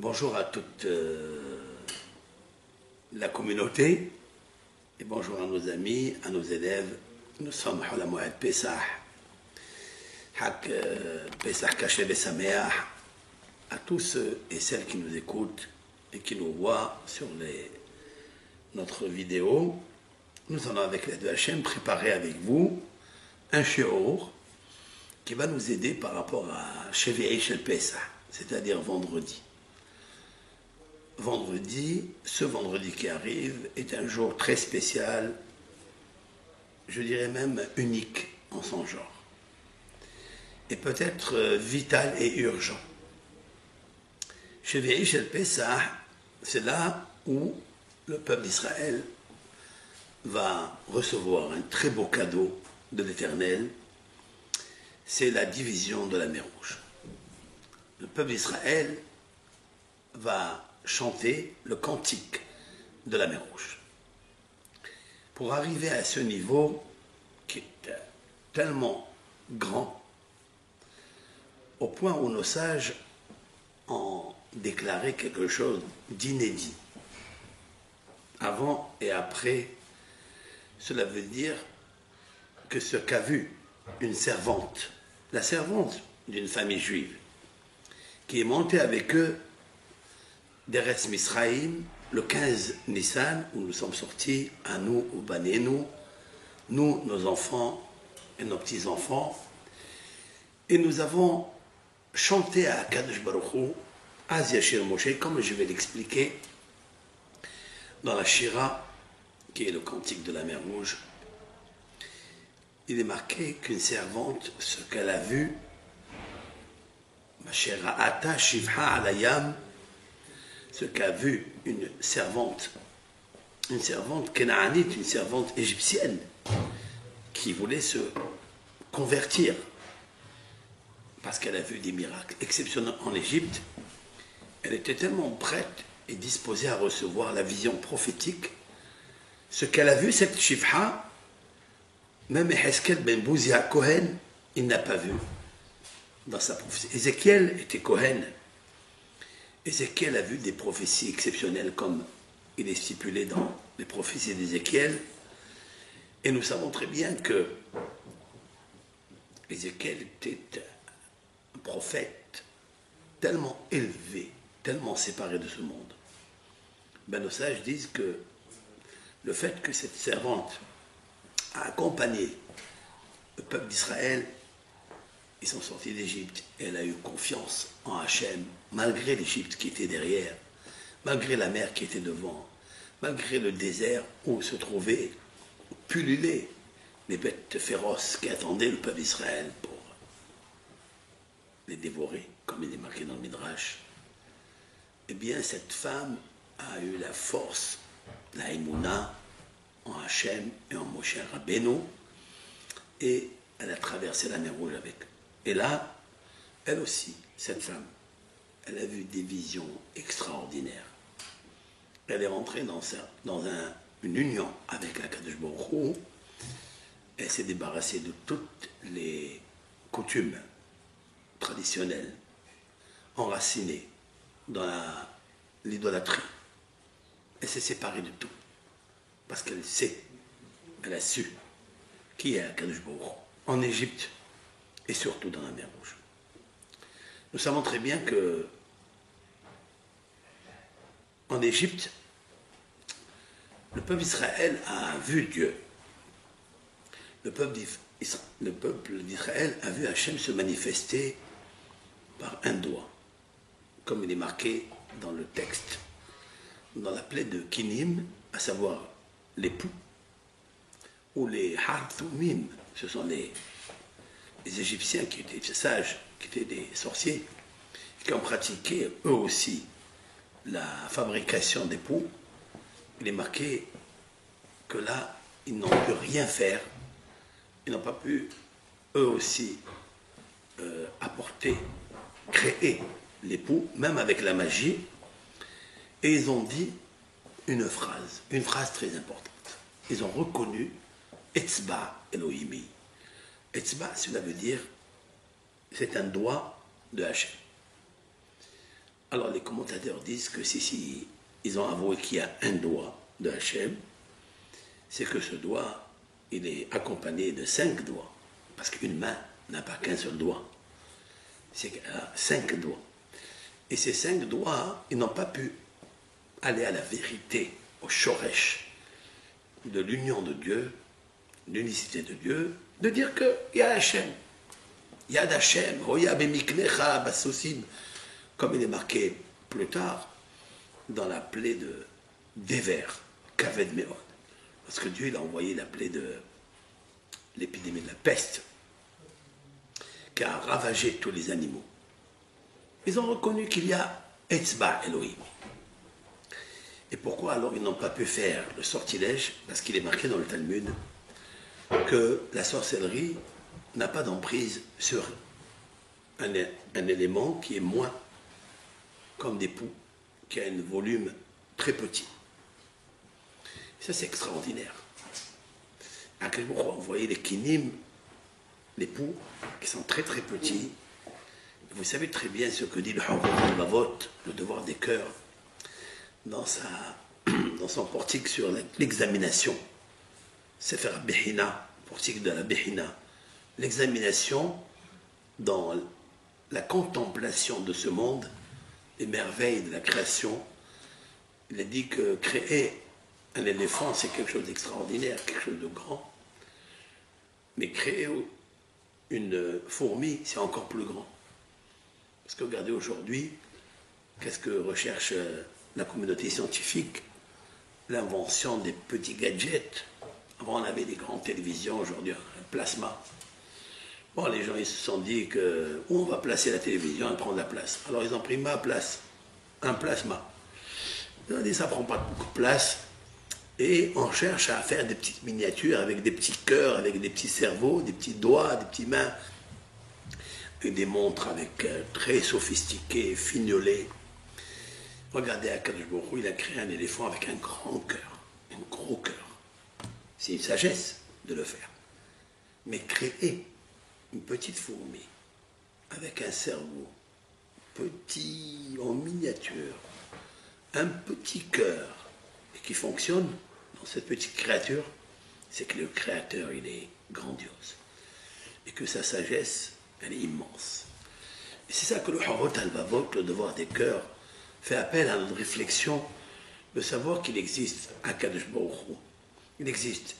Bonjour à toute la communauté et bonjour à nos amis, à nos élèves. Nous sommes à la Moed Pesach, Pesach Kasher Besameach, à tous ceux et celles qui nous écoutent et qui nous voient sur notre vidéo. Nous allons avec l'aide de Hachem préparer avec vous un shiur qui va nous aider par rapport à Shevi'ei Shel Pesach, c'est-à-dire vendredi. Ce vendredi qui arrive est un jour très spécial, je dirais même unique en son genre, et peut-être vital et urgent. Shevi'ei Shel Pesach, c'est là où le peuple d'Israël va recevoir un très beau cadeau de l'Éternel, c'est la division de la mer Rouge. Le peuple d'Israël va chanter le cantique de la mer Rouge. Pour arriver à ce niveau qui est tellement grand, au point où nos sages ont déclaré quelque chose d'inédit. Avant et après, cela veut dire que ce qu'a vu une servante, la servante d'une famille juive, qui est montée avec eux d'Eretz Misraïm, le 15 Nissan, où nous sommes sortis, à nous, au Banénou, nous, nos enfants et nos petits-enfants, et nous avons chanté à Kadosh Baruch Hu, Az Yashir Moshe, comme je vais l'expliquer dans la Shira, qui est le cantique de la mer Rouge. Il est marqué qu'une servante, ce qu'elle a vu, Ma chère Ata Shivha Alayam, ce qu'a vu une servante canaanite, une servante égyptienne, qui voulait se convertir, parce qu'elle a vu des miracles exceptionnels en Égypte. Elle était tellement prête et disposée à recevoir la vision prophétique. Ce qu'elle a vu, cette Shivha, même Heskel ben Bouzia Cohen, il n'a pas vu dans sa prophétie. Ézéchiel était Cohen. Ézéchiel a vu des prophéties exceptionnelles comme il est stipulé dans les prophéties d'Ézéchiel. Et nous savons très bien que Ézéchiel était un prophète tellement élevé, tellement séparé de ce monde. Ben, nos sages disent que le fait que cette servante a accompagné le peuple d'Israël, ils sont sortis d'Égypte, et elle a eu confiance en Hachem, malgré l'Égypte qui était derrière, malgré la mer qui était devant, malgré le désert où se trouvaient, où pullulaient les bêtes féroces qui attendaient le peuple d'Israël pour les dévorer, comme il est marqué dans le Midrash. Eh bien, cette femme a eu la force, la Emouna, en Hachem et en Moshe Rabbeinu, et elle a traversé la mer Rouge avec eux. Et là, elle aussi, cette femme, elle a vu des visions extraordinaires. Elle est rentrée dans une union avec la Kadosh Baruch Hu. Elle s'est débarrassée de toutes les coutumes traditionnelles, enracinées dans l'idolâtrie. Elle s'est séparée de tout. Parce qu'elle sait, elle a su qui est Kadosh Baruch Hu en Égypte et surtout dans la mer Rouge. Nous savons très bien que en Égypte, le peuple d'Israël a vu Dieu. Le peuple d'Israël a vu Hachem se manifester par un doigt, comme il est marqué dans le texte, dans la plaie de Kinim, à savoir l'époux, ou les Harthumim, ce sont les Égyptiens qui étaient sages, qui étaient des sorciers, qui ont pratiqué eux aussi la fabrication d'époux. Il est marqué que là, ils n'ont pu rien faire, ils n'ont pas pu eux aussi créer l'époux, même avec la magie, et ils ont dit une phrase très importante. Ils ont reconnu Etzba Elohimi. Etzba, cela veut dire, c'est un doigt de Hachem. Alors les commentateurs disent que si ils ont avoué qu'il y a un doigt de Hachem, c'est que ce doigt, il est accompagné de 5 doigts. Parce qu'une main n'a pas qu'un seul doigt. C'est qu'elle a 5 doigts. Et ces 5 doigts, ils n'ont pas pu aller à la vérité, au shoresh, de l'union de Dieu, l'unicité de Dieu, de dire qu'il y a Hachem. Il y a d'Hachem, comme il est marqué plus tard dans la plaie d'Ever, Kaved Meod. Parce que Dieu il a envoyé la plaie de l'épidémie de la peste, qui a ravagé tous les animaux. Ils ont reconnu qu'il y a Etzba Elohim. Et pourquoi alors ils n'ont pas pu faire le sortilège? Parce qu'il est marqué dans le Talmud que la sorcellerie n'a pas d'emprise sur un élément qui est moins comme des poux, qui a un volume très petit. Ça, c'est extraordinaire. À quel moment vous voyez les kinim, les poux, qui sont très très petits. Vous savez très bien ce que dit le Havot, le devoir des cœurs, dans son portique sur l'examination. C'est faire Behina, portique de la Behina. L'examination dans la contemplation de ce monde, les merveilles de la création. Il a dit que créer un éléphant, c'est quelque chose d'extraordinaire, quelque chose de grand. Mais créer une fourmi, c'est encore plus grand. Parce que regardez aujourd'hui, qu'est-ce que recherche la communauté scientifique? L'invention des petits gadgets. Avant, on avait des grandes télévisions, aujourd'hui, un plasma. Bon, les gens, ils se sont dit que où on va placer la télévision, elle prend de la place. Alors, ils ont pris ma place, un plasma. Ils ont dit, ça ne prend pas beaucoup de place. Et on cherche à faire des petites miniatures avec des petits cœurs, avec des petits cerveaux, des petits doigts, des petites mains, et des montres avec très sophistiquées, fignolées. Regardez, Akadosh Baruch Hu, il a créé un éléphant avec un grand cœur, un gros cœur. C'est une sagesse de le faire. Mais créer une petite fourmi avec un cerveau petit, en miniature, un petit cœur, et qui fonctionne dans cette petite créature, c'est que le créateur, il est grandiose. Et que sa sagesse, elle est immense. Et c'est ça que le Havot al-Vavot, le devoir des cœurs, fait appel à notre réflexion de savoir qu'il existe un Kadosh Baruch Hu. Il existe.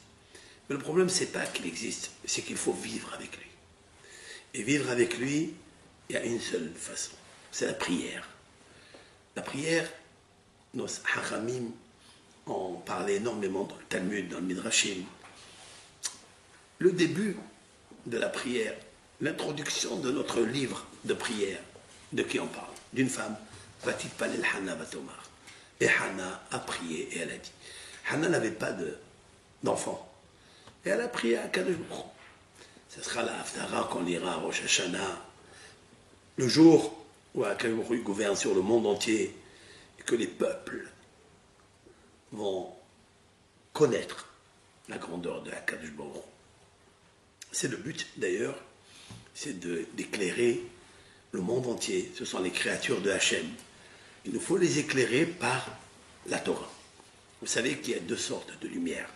Mais le problème, c'est pas qu'il existe, c'est qu'il faut vivre avec lui. Et vivre avec lui, il y a une seule façon, c'est la prière. La prière, nos hachamim en parlaient énormément dans le Talmud, dans le Midrashim. Le début de la prière, l'introduction de notre livre de prière, de qui on parle? D'une femme, Vatit Palel Hana Vatomar. Et Hana a prié et elle a dit. Hana n'avait pas d'enfant. Et elle a prié à Kadosh Baruch Hu. Ce sera la Haftara qu'on lira à Rosh Hashanah, le jour où Akadosh Baruch Hu gouverne sur le monde entier et que les peuples vont connaître la grandeur de Akadosh Baruch Hu. C'est le but d'ailleurs, c'est d'éclairer le monde entier. Ce sont les créatures de Hachem. Il nous faut les éclairer par la Torah. Vous savez qu'il y a 2 sortes de lumière.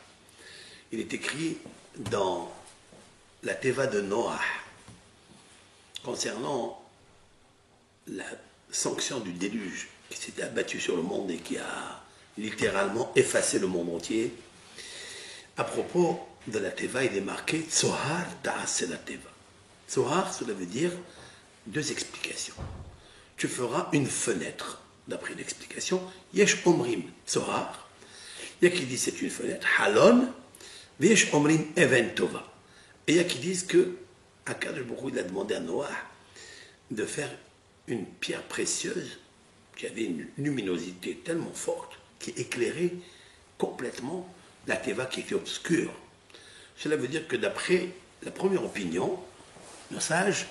Il est écrit dans la Teva de Noah concernant la sanction du déluge qui s'était abattu sur le monde et qui a littéralement effacé le monde entier. À propos de la Teva, il est marqué Tzohar Ta'ase la Teva. Tzohar, cela veut dire 2 explications. Tu feras une fenêtre, d'après l'explication. Yesh Omrim Tzohar. Il y a qui disent c'est une fenêtre. Halon. Yesh Omrim Even Tova. Et il y a qui disent que Akadosh Baruch Hu a demandé à Noah de faire une pierre précieuse qui avait une luminosité tellement forte qui éclairait complètement la Teva qui était obscure. Cela veut dire que d'après la première opinion, nos sages,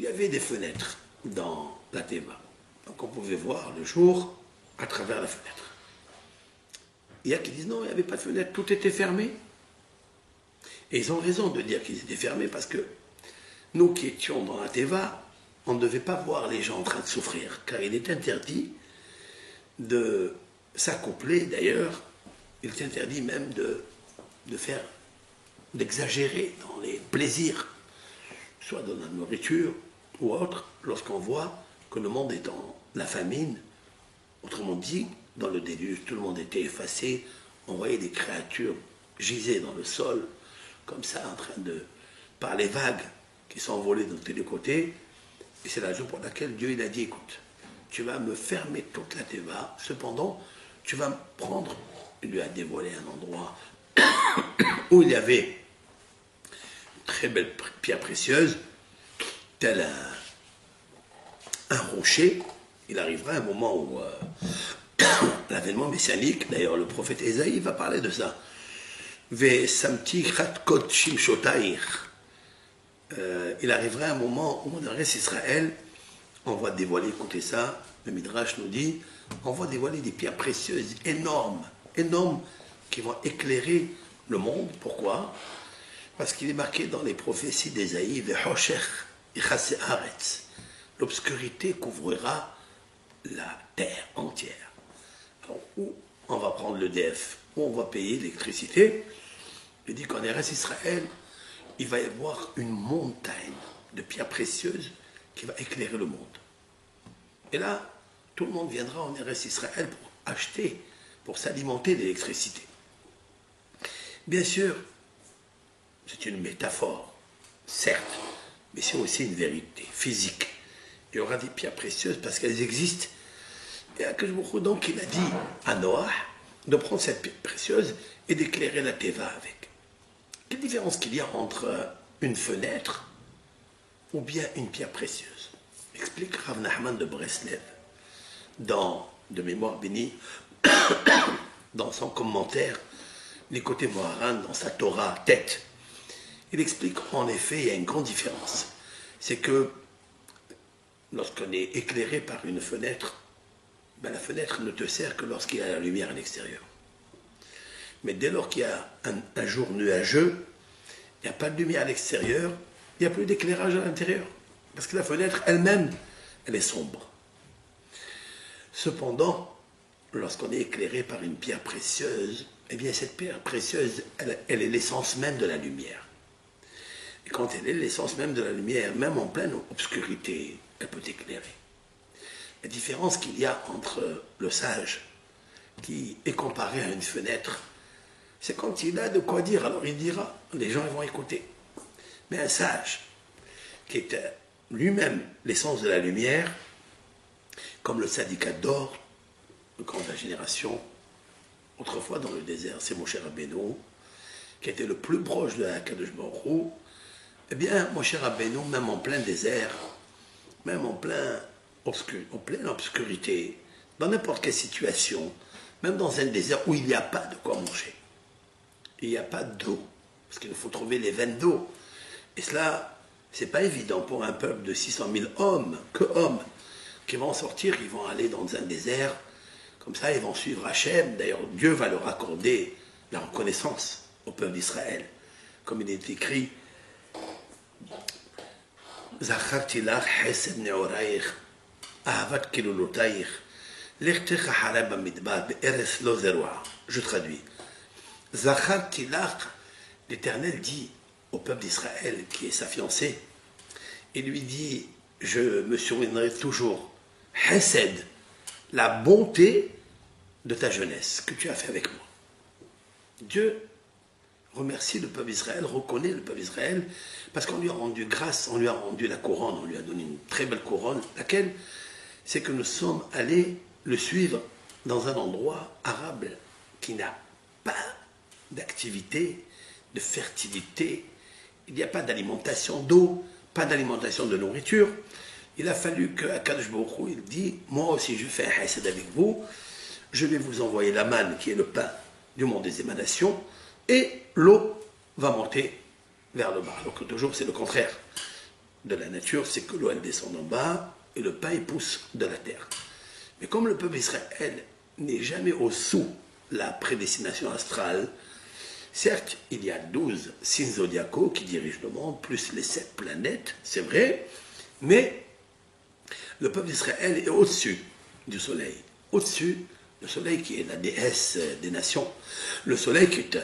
il y avait des fenêtres dans la Teva. Donc on pouvait voir le jour à travers la fenêtre. Il y a qui disent non, il n'y avait pas de fenêtre, tout était fermé. Et ils ont raison de dire qu'ils étaient fermés parce que nous qui étions dans la Teva, on ne devait pas voir les gens en train de souffrir, car il est interdit de s'accoupler, d'ailleurs, il est interdit même d'exagérer dans les plaisirs, soit dans la nourriture ou autre, lorsqu'on voit que le monde est dans la famine. Autrement dit, dans le déluge, tout le monde était effacé, on voyait des créatures giser dans le sol, comme ça, en train de, par les vagues qui s'envolaient de tous les côtés. Et c'est la raison pour laquelle Dieu il a dit, écoute, tu vas me fermer toute la teva, cependant, tu vas me prendre, il lui a dévoilé un endroit où il y avait une très belle pierre précieuse, tel un rocher. Il arrivera un moment où l'avènement messianique, d'ailleurs le prophète Ésaïe va parler de ça. Il arrivera un moment où dans le reste Israël, on va dévoiler, écoutez ça, le Midrash nous dit, on va dévoiler des pierres précieuses énormes, énormes, qui vont éclairer le monde. Pourquoi? Parce qu'il est marqué dans les prophéties d'Ésaïe, l'obscurité couvrira la terre entière. Alors, où on va prendre l'EDF, où on va payer l'électricité. Il dit qu'en reste Israël, il va y avoir une montagne de pierres précieuses qui va éclairer le monde. Et là, tout le monde viendra en RS Israël pour acheter, pour s'alimenter d'électricité. Bien sûr, c'est une métaphore, certes, mais c'est aussi une vérité physique. Il y aura des pierres précieuses parce qu'elles existent. Et Akashbourou, donc, il a dit à Noah de prendre cette pierre précieuse et d'éclairer la Teva avec. Quelle différence qu'il y a entre une fenêtre ou bien une pierre précieuse? Explique Rav Nachman de Breslev dans De mémoire bénie, dans son commentaire, les côtés Moharan, dans sa Torah tête. Il explique en effet, il y a une grande différence. C'est que lorsqu'on est éclairé par une fenêtre, ben la fenêtre ne te sert que lorsqu'il y a la lumière à l'extérieur. Mais dès lors qu'il y a un jour nuageux, il n'y a pas de lumière à l'extérieur, il n'y a plus d'éclairage à l'intérieur. Parce que la fenêtre elle-même, elle est sombre. Cependant, lorsqu'on est éclairé par une pierre précieuse, eh bien cette pierre précieuse, elle est l'essence même de la lumière. Et quand elle est l'essence même de la lumière, même en pleine obscurité, elle peut éclairer. La différence qu'il y a entre le sage, qui est comparé à une fenêtre, c'est quand il a de quoi dire, alors il dira, les gens vont écouter. Mais un sage, qui est lui-même l'essence de la lumière, comme le Sadiq d'or, le grand de la génération, autrefois dans le désert, c'est Moshe Rabbeinu, qui était le plus proche de la Kadosh Baruch Hu. Eh bien, Moshe Rabbeinu, même en plein désert, même en pleine obscurité, dans n'importe quelle situation, même dans un désert où il n'y a pas de quoi manger, il n'y a pas d'eau, parce qu'il faut trouver les veines d'eau. Et cela, c'est pas évident pour un peuple de 600 000 hommes, qui vont sortir, ils vont aller dans un désert, comme ça ils vont suivre Hachem. D'ailleurs, Dieu va leur accorder la reconnaissance au peuple d'Israël. Comme il est écrit, Zacharti lach hesed neoraich, ahavat kilolotaich, lechtecha harab bamidbar be'eres lo zerua. Je traduis. Zacharti lach, l'Éternel dit au peuple d'Israël, qui est sa fiancée, il lui dit, je me souviendrai toujours, Hesed, la bonté de ta jeunesse que tu as fait avec moi. Dieu remercie le peuple d'Israël, reconnaît le peuple d'Israël, parce qu'on lui a rendu grâce, on lui a rendu la couronne, on lui a donné une très belle couronne, laquelle, c'est que nous sommes allés le suivre dans un endroit arable qui n'a pas d'activité, de fertilité, il n'y a pas d'alimentation d'eau, pas d'alimentation de nourriture. Il a fallu qu'Akadosh Baruch Hu, il dit, moi aussi je fais un hesed avec vous, je vais vous envoyer la manne qui est le pain du monde des émanations, et l'eau va monter vers le bas. Donc toujours c'est le contraire de la nature, c'est que l'eau elle descend en bas et le pain il pousse de la terre. Mais comme le peuple d'Israël n'est jamais au-sous la prédestination astrale, certes il y a 12 signes zodiacaux qui dirigent le monde, plus les 7 planètes, c'est vrai, mais Le peuple d'Israël est au-dessus du soleil. Au-dessus, le soleil qui est la déesse des nations. Le soleil qui est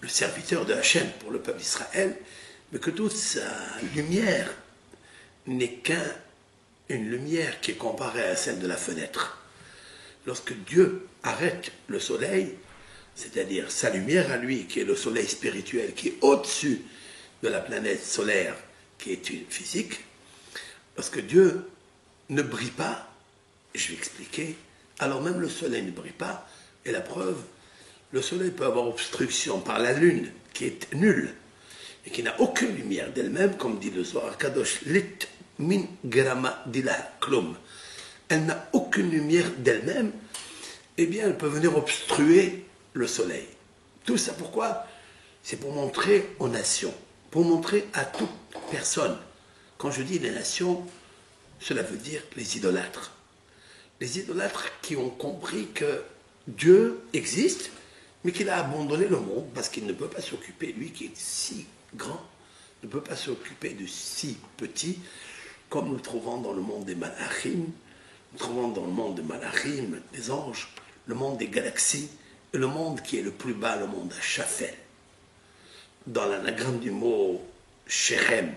le serviteur de Hachem pour le peuple d'Israël, mais que toute sa lumière n'est qu'une lumière qui est comparée à celle de la fenêtre. Lorsque Dieu arrête le soleil, c'est-à-dire sa lumière à lui, qui est le soleil spirituel, qui est au-dessus de la planète solaire, qui est une physique, lorsque Dieu ne brille pas, je vais expliquer, alors même le soleil ne brille pas, et la preuve, le soleil peut avoir obstruction par la lune, qui est nulle, et qui n'a aucune lumière d'elle-même, comme dit le Zohar Kadosh, lit min grama dilah klum. Elle n'a aucune lumière d'elle-même, eh bien elle peut venir obstruer le soleil. Tout ça pourquoi? C'est pour montrer aux nations, pour montrer à toute personne. Quand je dis les nations, cela veut dire les idolâtres. Les idolâtres qui ont compris que Dieu existe, mais qu'il a abandonné le monde parce qu'il ne peut pas s'occuper, lui qui est si grand, ne peut pas s'occuper de si petit, comme nous trouvons dans le monde des malachim, nous trouvons dans le monde des malachim, des anges, le monde des galaxies, et le monde qui est le plus bas, le monde à Shafel. Dans l'anagramme du mot Shechem,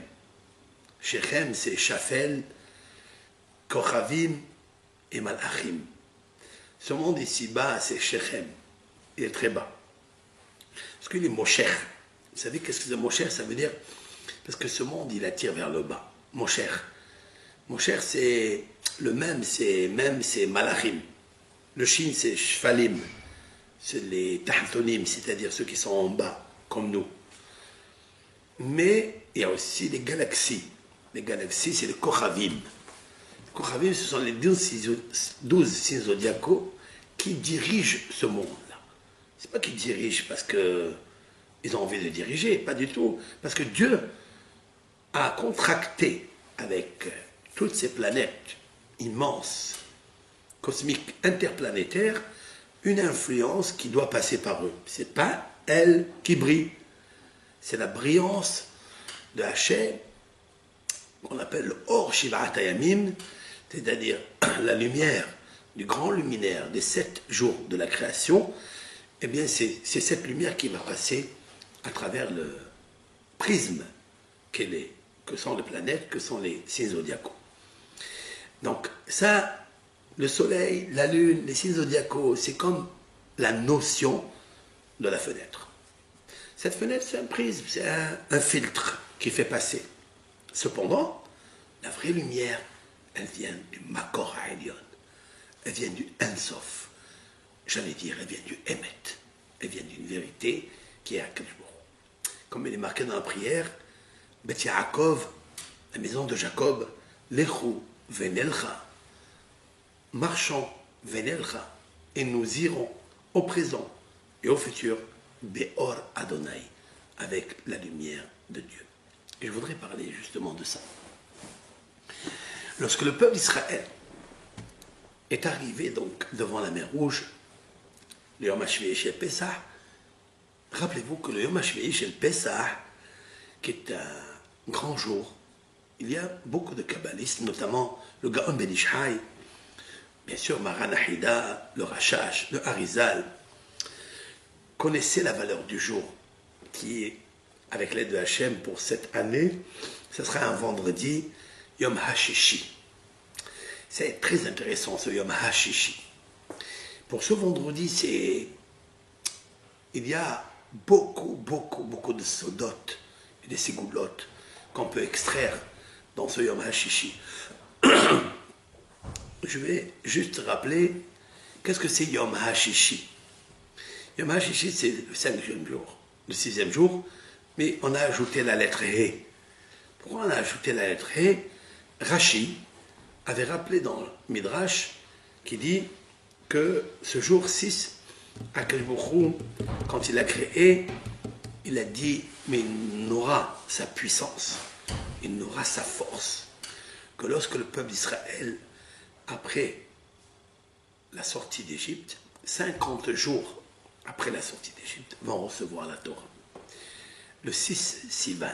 Shechem c'est Shafel, Kochavim et Malachim. Ce monde ici bas c'est Shechem, il est très bas. Parce qu'il est Mosher. Vous savez qu'est-ce que c'est Mosher? Ça veut dire, parce que ce monde il attire vers le bas. Mosher. Mosher c'est le même, c'est Malachim. Le Shin c'est Shfalim. C'est les Tahtonim, c'est-à-dire ceux qui sont en bas, comme nous. Mais il y a aussi les galaxies. Les galaxies, c'est les Kochavim. Les Kochavim, ce sont les 12 signes zodiacaux qui dirigent ce monde-là. Ce n'est pas qu'ils dirigent parce qu'ils ont envie de diriger, pas du tout. Parce que Dieu a contracté avec toutes ces planètes immenses, cosmiques, interplanétaires, une influence qui doit passer par eux. Ce n'est pas elle qui brille. C'est la brillance de Hachem, qu'on appelle le Or Shivat Hayamim, c'est-à-dire la lumière du grand luminaire des 7 jours de la création. Eh bien, c'est cette lumière qui va passer à travers le prisme que sont les planètes, que sont les signes zodiacaux. Donc, ça, le soleil, la lune, les signes zodiacaux, c'est comme la notion de la fenêtre. Cette fenêtre, c'est un prisme, c'est un filtre qui fait passer. Cependant, la vraie lumière, elle vient du Makor HaElyon, elle vient du Ensof. J'allais dire, elle vient du Emet, elle vient d'une vérité qui est à Akadosh Baruch Hu. Comme il est marqué dans la prière, Bet Yaakov, la maison de Jacob, Lechu Venelcha, marchons Venelcha, et nous irons au présent et au futur, Beor Adonai, avec la lumière de Dieu. Et je voudrais parler justement de ça. Lorsque le peuple d'Israël est arrivé donc devant la mer Rouge, le Yom HaShvi'i Shel Pesach, rappelez-vous que le Yom HaShvi'i Shel Pesach, qui est un grand jour, il y a beaucoup de kabbalistes, notamment le Gaon Ben Ishai, bien sûr Maran Ahida, le Rashash, le Harizal, connaissaient la valeur du jour, qui est, avec l'aide de Hachem pour cette année, ce sera un vendredi, Yom HaShishi. C'est très intéressant ce Yom HaShishi. Pour ce vendredi, il y a beaucoup de sodotes et de ségoulottes qu'on peut extraire dans ce Yom HaShishi. Je vais juste rappeler, qu'est-ce que c'est Yom HaShishi? Yom HaShishi, c'est le 5e jour, le 6e jour, mais on a ajouté la lettre He. Pourquoi on a ajouté la lettre He? Rashi avait rappelé dans le Midrash qui dit que ce jour 6, Akadosh Baruch Hu, quand il a créé, il a dit, mais il n'aura sa puissance, il n'aura sa force, que lorsque le peuple d'Israël, après la sortie d'Égypte, 50 jours après la sortie d'Égypte, vont recevoir la Torah. Le 6 Sivan,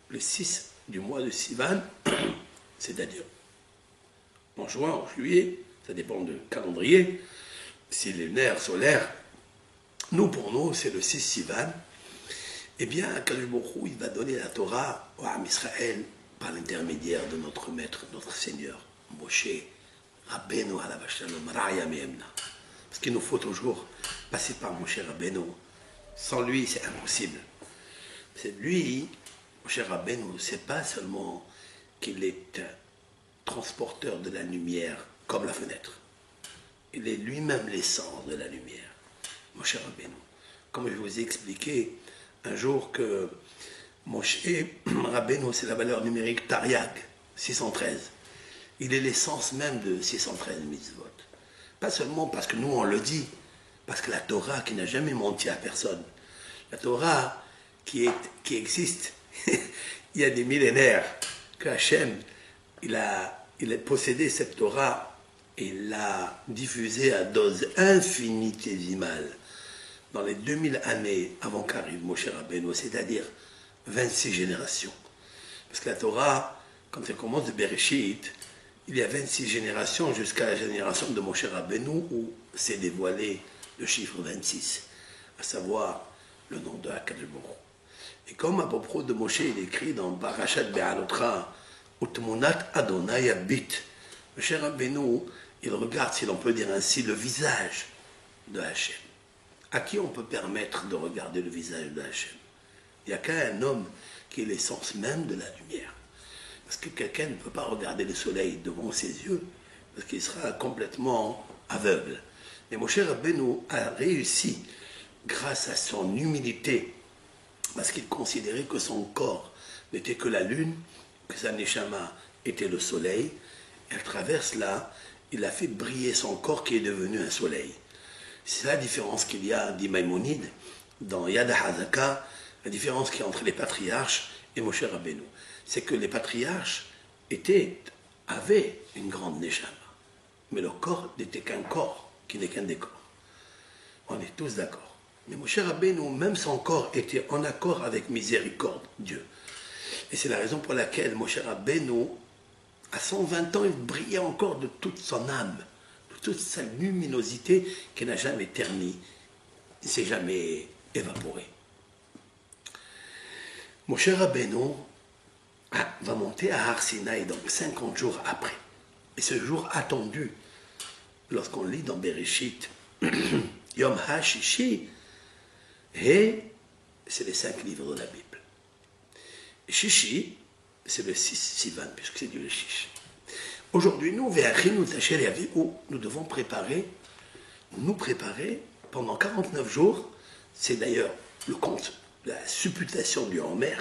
le 6 du mois de Sivan, c'est-à-dire en juin, en juillet, ça dépend du calendrier, si lunaire, solaire. Nous, pour nous, c'est le 6 Sivan. Eh bien, Akadosh Baruch Hu, il va donner la Torah au Am Israël par l'intermédiaire de notre maître, notre Seigneur, Moshe Rabbeinu alav shalom, Ra'ya Me'emna. Parce qu'il nous faut toujours passer par Moshe Rabbeinu. Sans lui, c'est impossible. C'est lui, Moshe Rabbeinu, c'est pas seulement qu'il est transporteur de la lumière comme la fenêtre. Il est lui-même l'essence de la lumière, Moshe Rabbeinu. Comme je vous ai expliqué un jour que Moshe Rabbeinu, c'est la valeur numérique Tariag, 613. Il est l'essence même de 613 mitzvot. Pas seulement parce que nous on le dit, parce que la Torah qui n'a jamais menti à personne, la Torah qui existe il y a des millénaires, que Hachem, il a possédé cette Torah et l'a diffusée à dose infinitésimale dans les 2000 années avant qu'arrive Moshe Rabbeinu, c'est-à-dire 26 générations. Parce que la Torah, quand elle commence de Bereshit, il y a 26 générations jusqu'à la génération de Moshe Rabbeinu où s'est dévoilé le chiffre 26, à savoir le nom de Akadosh Baruch Hu. Et comme à propos de Moshe, il écrit dans Parashat Be'alotra, Utmunat Adonai Abit. Moshe Rabbeinu, il regarde, si l'on peut dire ainsi, le visage de Hachem. À qui on peut permettre de regarder le visage de Hachem? Il n'y a qu'un homme qui est l'essence même de la lumière. Parce que quelqu'un ne peut pas regarder le soleil devant ses yeux, parce qu'il sera complètement aveugle. Mais Moshe Rabbeinu a réussi, grâce à son humilité, parce qu'il considérait que son corps n'était que la lune, que sa neshama était le soleil, et à travers cela, il a fait briller son corps qui est devenu un soleil. C'est la différence qu'il y a, dit Maïmonide, dans Yad HaZaka, la différence qu'il y a entre les patriarches et Moshe Rabbeinu. C'est que les patriarches avaient une grande neshama, mais le corps n'était qu'un corps, qui n'est qu'un décor. On est tous d'accord. Mais Moshe Rabbeinu, même son corps était en accord avec miséricorde, Dieu. Et c'est la raison pour laquelle Moshe Rabbeinu, à 120 ans, il brillait encore de toute son âme, de toute sa luminosité qui n'a jamais terni, ne s'est jamais évaporée. Moshe Rabbeinu va monter à Har Sinaï, donc 50 jours après. Et ce jour attendu, lorsqu'on lit dans Bereshit, Yom HaShishi, et c'est les 5 livres de la Bible. Shishi, c'est le 6 Sivan, puisque c'est du Shish. Aujourd'hui, nous, nous devons nous préparer pendant 49 jours. C'est d'ailleurs le compte, la supputation du Homer,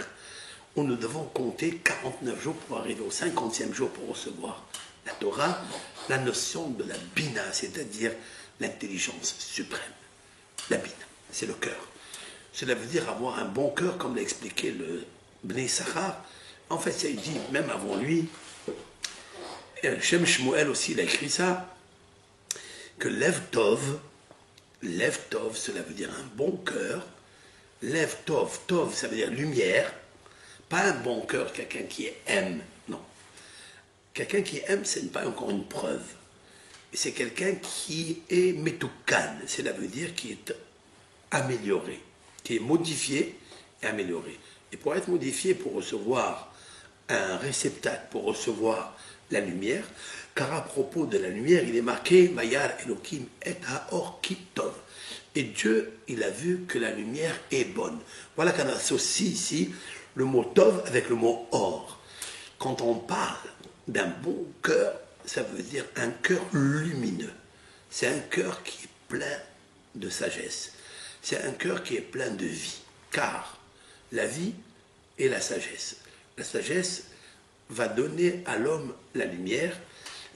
où nous devons compter 49 jours pour arriver au 50e jour pour recevoir la Torah, la notion de la Bina, c'est-à-dire l'intelligence suprême. La Bina, c'est le cœur. Cela veut dire avoir un bon cœur, comme l'a expliqué le Bnei Sachar. En fait, ça il dit, même avant lui, Shem Shmuel aussi, il a écrit ça, que Lev Tov, cela veut dire un bon cœur. Lev Tov, Tov, ça veut dire lumière. Pas un bon cœur, quelqu'un qui aime, non. Quelqu'un qui aime, ce n'est pas encore une preuve. C'est quelqu'un qui est metukan, cela veut dire qui est amélioré, qui est modifié et amélioré. Et pour être modifié, pour recevoir un réceptacle, pour recevoir la lumière, car à propos de la lumière, il est marqué Vayar Elohim et Haor Kitov. Et Dieu, il a vu que la lumière est bonne. Voilà qu'on associe ici le mot Tov avec le mot Or. Quand on parle d'un bon cœur, ça veut dire un cœur lumineux. C'est un cœur qui est plein de sagesse. C'est un cœur qui est plein de vie. Car la vie est la sagesse. La sagesse va donner à l'homme la lumière.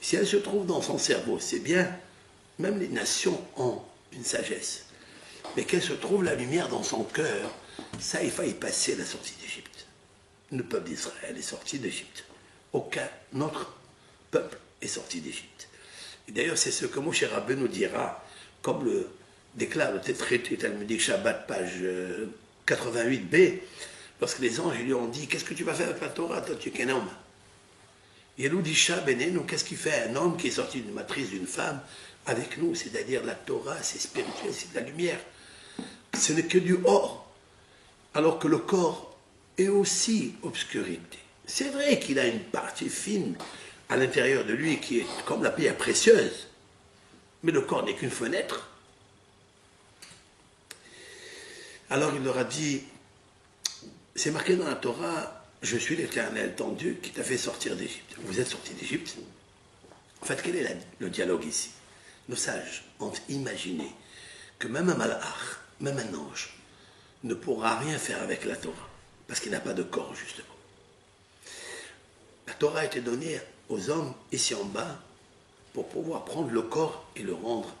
Si elle se trouve dans son cerveau, c'est bien. Même les nations ont une sagesse. Mais qu'elle se trouve la lumière dans son cœur, ça, il faut y passer la sortie d'Égypte. Le peuple d'Israël est sorti d'Égypte. Aucun autre peuple est sorti d'Égypte. Et d'ailleurs, c'est ce que Moshe Rabbeinu nous dira, comme le déclare le traité talmudique Shabbat, page 88b, lorsque les anges lui ont dit « Qu'est-ce que tu vas faire avec la Torah, toi tu es qu'un homme ?» Yeludisha Benenu, qu'est-ce qu'il fait un homme qui est sorti d'une matrice d'une femme avec nous? C'est-à-dire la Torah, c'est spirituel, c'est de la lumière. Ce n'est que du or. Alors que le corps est aussi obscurité. C'est vrai qu'il a une partie fine à l'intérieur de lui qui est comme la pierre précieuse. Mais le corps n'est qu'une fenêtre. Alors il leur a dit, c'est marqué dans la Torah, je suis l'Éternel, ton Dieu, qui t'a fait sortir d'Égypte. Vous êtes sortis d'Égypte. En fait, quel est le dialogue ici? Nos sages ont imaginé que même un malach, même un ange, ne pourra rien faire avec la Torah, parce qu'il n'a pas de corps, justement. La Torah a été donnée aux hommes ici en bas pour pouvoir prendre le corps et le rendre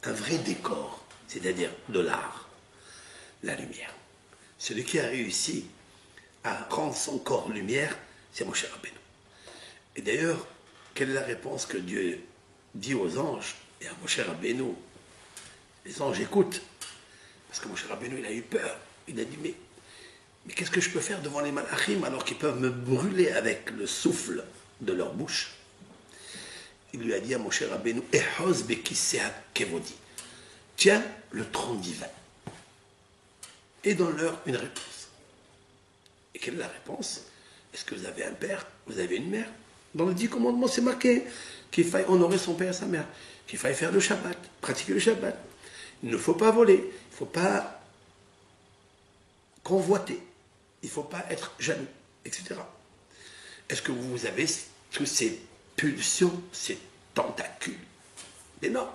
un vrai décor, c'est-à-dire de l'art, la lumière. Celui qui a réussi à rendre son corps lumière, c'est Moshe Rabbeinu. Et d'ailleurs, quelle est la réponse que Dieu dit aux anges et à Moshe Rabbeinu? Les anges écoutent, parce que Moshe Rabbeinu, il a eu peur. Il a dit, mais qu'est-ce que je peux faire devant les malachim alors qu'ils peuvent me brûler avec le souffle de leur bouche? Il lui a dit à Moshe Rabbeinu, Ehoz bekissea kevodi, tiens le trône divin. Et donne-leur une réponse. Et quelle est la réponse? Est-ce que vous avez un père? Vous avez une mère? Dans les 10 commandements, c'est marqué qu'il faille honorer son père et sa mère, qu'il faille faire le Shabbat, pratiquer le Shabbat. Il ne faut pas voler, il ne faut pas convoiter, il ne faut pas être jaloux, etc. Est-ce que vous avez toutes ces pulsions, ces tentacules? Mais non.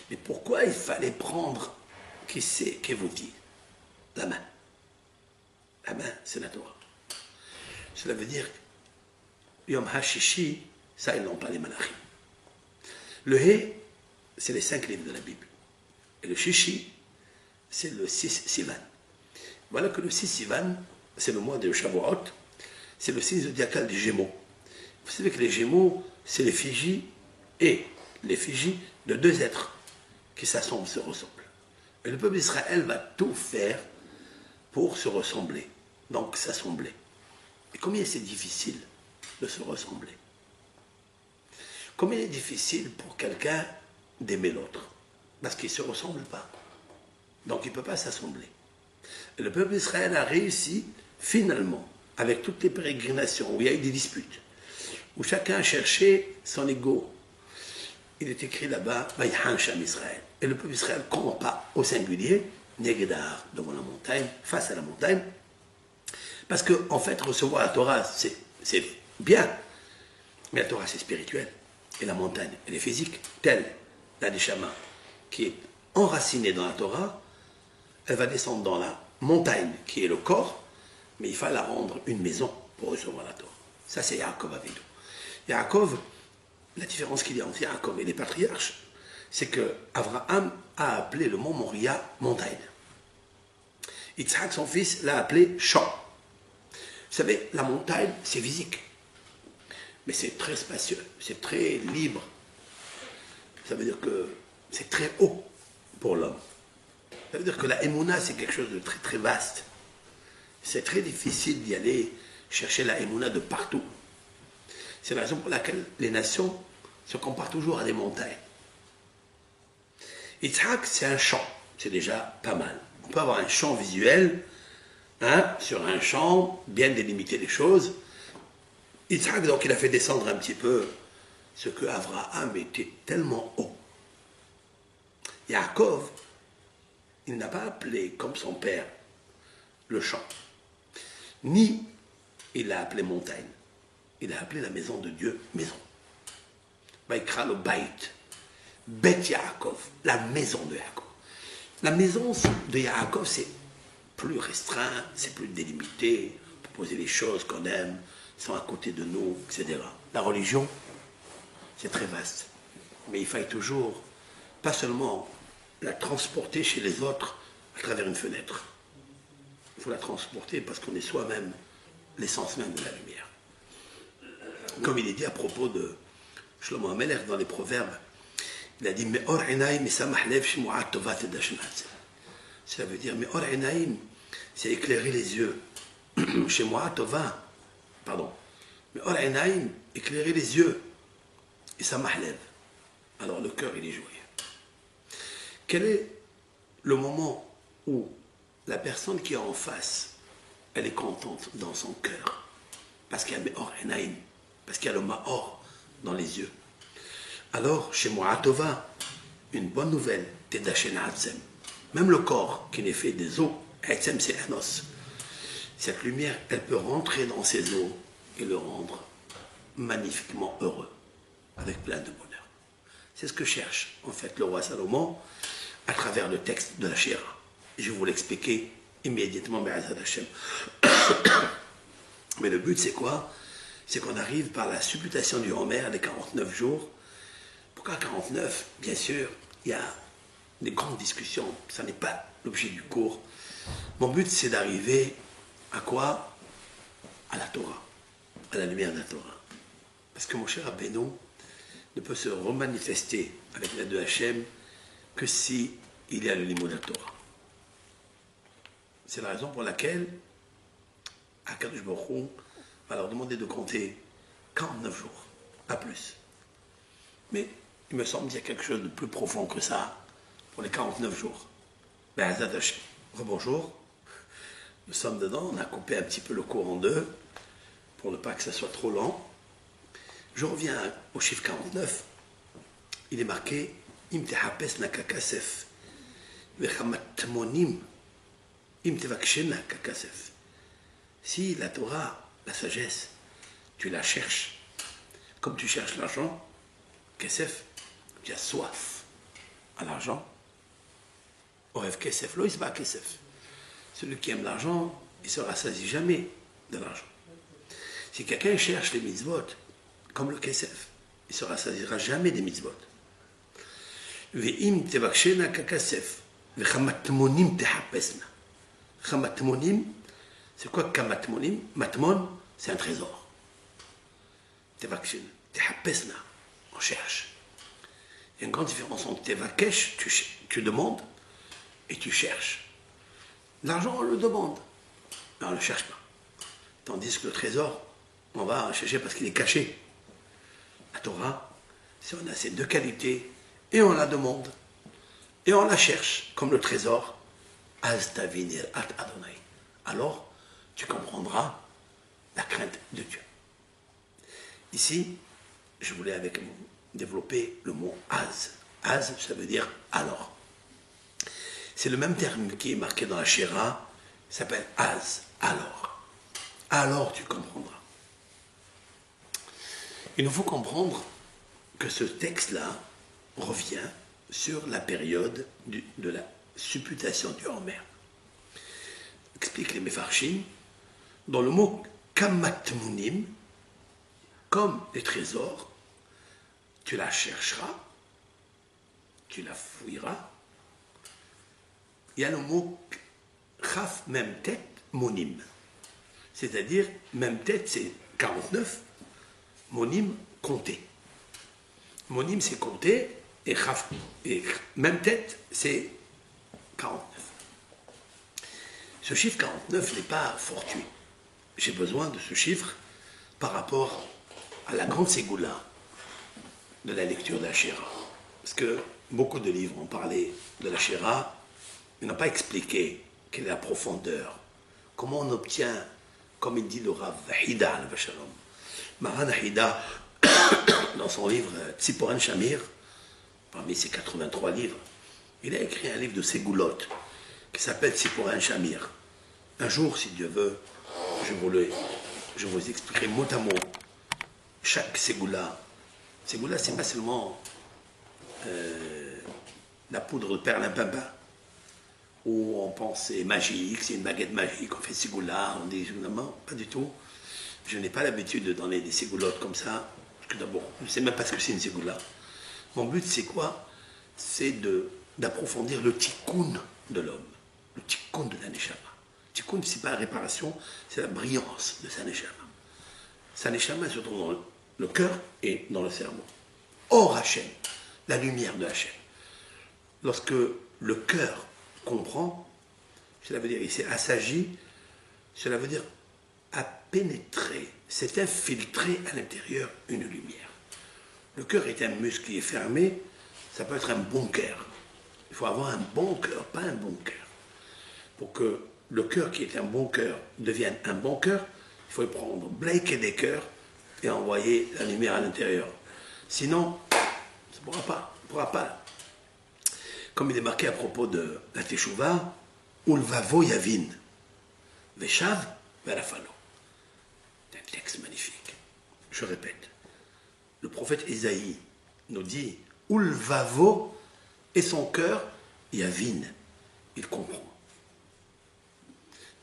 Mais pourquoi il fallait prendre, qui c'est, que vous dites, la main? La main, c'est la Torah. Cela veut dire, Yom HaShishi, ça ils n'ont pas les malachim. Le He, c'est les 5 livres de la Bible. Et le Shishi, c'est le 6 Sivan. Voilà que le 6 Sivan, c'est le mois de Shavuot, c'est le signe zodiacal des Gémeaux. Vous savez que les Gémeaux, c'est l'effigie et l'effigie de 2 êtres qui s'assemblent, se ressemblent. Et le peuple d'Israël va tout faire pour se ressembler, donc s'assembler. Et combien c'est difficile de se ressembler? Combien il est difficile pour quelqu'un d'aimer l'autre? Parce qu'il ne se ressemble pas. Donc il ne peut pas s'assembler. Et le peuple d'Israël a réussi, finalement, avec toutes les pérégrinations où il y a eu des disputes, où chacun a cherché son ego. Il est écrit là-bas, Vaïhan Sham Israël. Et le peuple d'Israël combat au singulier, Negedar, devant la montagne, face à la montagne. Parce que, en fait, recevoir la Torah, c'est bien. Mais la Torah, c'est spirituel. Et la montagne, elle est physique, telle la Neshama, qui est enracinée dans la Torah, elle va descendre dans la montagne, qui est le corps, mais il faut la rendre une maison pour recevoir la Torah. Ça, c'est Yaakov Avinu. Yaakov, la différence qu'il y a entre Yaakov et les patriarches, c'est que Abraham a appelé le mont Moria montagne. Yitzhak, son fils, l'a appelé champ. Vous savez, la montagne, c'est physique. Mais c'est très spacieux, c'est très libre. Ça veut dire que c'est très haut pour l'homme. Ça veut dire que la Emouna, c'est quelque chose de très très vaste. C'est très difficile d'y aller chercher la Emouna de partout. C'est la raison pour laquelle les nations se comparent toujours à des montagnes. Yitzhak, c'est un champ, c'est déjà pas mal. On peut avoir un champ visuel, sur un champ, bien délimiter les choses. Yitzhak, donc, il a fait descendre un petit peu ce que Abraham était tellement haut. Yaakov, il n'a pas appelé, comme son père, le champ. Ni il l'a appelé montagne. Il a appelé la maison de Dieu maison. Baïkra le Baït. Bet Yaakov, la maison de Yaakov. La maison de Yaakov, c'est plus restreint, c'est plus délimité, pour poser les choses qu'on aime, sont à côté de nous, etc. La religion, c'est très vaste. Mais il faille toujours, pas seulement la transporter chez les autres à travers une fenêtre. Il faut la transporter parce qu'on est soi-même l'essence même de la lumière. Comme il est dit à propos de Shlomo HaMelech dans les Proverbes, il a dit Me'or Enaim Mesamach Lev Shmu'at Tovat Edashmat. Ça veut dire Me'or Enaim, c'est éclairer les yeux. Shmu'at Tova, pardon. Me'or Enaim, éclairer les yeux, et ça m'enlève. Alors le cœur, il est joyeux. Quel est le moment où la personne qui est en face, elle est contente dans son cœur? Parce qu'il y a le Me'or Enaïm, parce qu'il y a le Ma'or dans les yeux. Alors, chez Mu'atova, une bonne nouvelle, Tedachen Ha'atzem. Même le corps qui n'est fait des os, Ha'atzem c'est un os. Cette lumière, elle peut rentrer dans ses os et le rendre magnifiquement heureux, avec plein de bonheur. C'est ce que cherche en fait le roi Salomon à travers le texte de la Shira. Je vais vous l'expliquer immédiatement, Be'ezrat Hashem. Mais le but c'est quoi? C'est qu'on arrive par la supputation du Homer des 49 jours. Pourquoi 49? Bien sûr, il y a des grandes discussions, ça n'est pas l'objet du cours. Mon but c'est d'arriver à quoi? À la Torah, à la lumière de la Torah. Parce que mon cher Rabbeinu ne peut se remanifester avec l'aide de Hachem que si il y a le limoud de la Torah. C'est la raison pour laquelle Akadosh Baruch Hu va leur demander de compter 49 jours, pas plus. Mais il me semble qu'il y a quelque chose de plus profond que ça pour les 49 jours. Be'ezrat Hashem. Rebonjour. Nous sommes dedans, on a coupé un petit peu le cours en deux pour ne pas que ça soit trop lent. Je reviens au chiffre 49. Il est marqué Im tehapes nakakasef vechamatmonim im tevakshena kakasef. Si la Torah, la sagesse, tu la cherches comme tu cherches l'argent, kesef, tu as soif à l'argent. Oev kesef, lo isba kesef. Celui qui aime l'argent, il ne se rassasie jamais de l'argent. Si quelqu'un cherche les mitzvot, comme le kesef, il ne se rassasiera jamais des mitzvot. Ve'im tevakshena kakasef, ve'chamatmonim tehapesna. Chamatmonim, c'est quoi kamatmonim? Matmon, c'est un trésor. Tevakshena, tehapesna, on cherche. Il y a une grande différence entre tevakesh, tu demandes, et tu cherches. L'argent, on le demande, mais on ne le cherche pas. Tandis que le trésor, on va le chercher parce qu'il est caché. La Torah, si on a ces deux qualités, et on la demande, et on la cherche, comme le trésor, Az tavinir at Adonai. Alors, tu comprendras la crainte de Dieu. Ici, je voulais avec vous développer le mot Az. Az, ça veut dire alors. C'est le même terme qui est marqué dans la Shira, s'appelle Az, alors. Alors tu comprendras. Il nous faut comprendre que ce texte-là revient sur la période de la supputation du Homer. Explique les Mefarshim, dans le mot kamatmunim, comme les trésors, tu la chercheras, tu la fouilleras. Il y a le mot chaf même tête monim, c'est-à-dire même tête c'est 49, monim compter. Monim c'est compter et chaf et même tête c'est 49. Ce chiffre 49 n'est pas fortuit. J'ai besoin de ce chiffre par rapport à la grande ségoula de la lecture de la Shira. Parce que beaucoup de livres ont parlé de la Shira, mais n'ont pas expliqué quelle est la profondeur. Comment on obtient, comme il dit le Rav Hida al-Vashalom, Maran Hida, dans son livre Tziporen Shamir, parmi ses 83 livres, il a écrit un livre de Ségoulot qui s'appelle Tziporen Shamir. Un jour, si Dieu veut, je vous expliquerai mot à mot chaque Ségoula. Ségoula, c'est pas seulement la poudre de perlimpinpin, où on pense c'est magique, c'est une baguette magique, on fait Ségoula, on dit non, pas du tout. Je n'ai pas l'habitude de donner des Ségoulottes comme ça, parce que d'abord, je ne sais même pas ce que c'est une Ségoula. Mon but, c'est quoi? C'est d'approfondir le tikkun de l'homme, le tikkun de la neshama. Tikkun, c'est pas la réparation, c'est la brillance de sa neshama. Sa neshama se trouve dans le cœur et dans le cerveau. Or Hachem, la lumière de Hachem. Lorsque le cœur comprend, cela veut dire il s'est assagi, cela veut dire a pénétré s'est infiltré à l'intérieur une lumière. Le cœur est un muscle qui est fermé, ça peut être un bon cœur. Il faut avoir un bon cœur, pas un bon cœur. Pour que le cœur qui est un bon cœur devienne un bon cœur, il faut prendre, blaker des cœurs et envoyer la lumière à l'intérieur. Sinon, ça ne pourra pas. Comme il est marqué à propos de la Teshuvah, Ulvavo Yavin, Veshav Verafalo. C'est un texte magnifique. Je répète. Le prophète Ésaïe nous dit Ulvavo et son cœur, Yavin. Il comprend.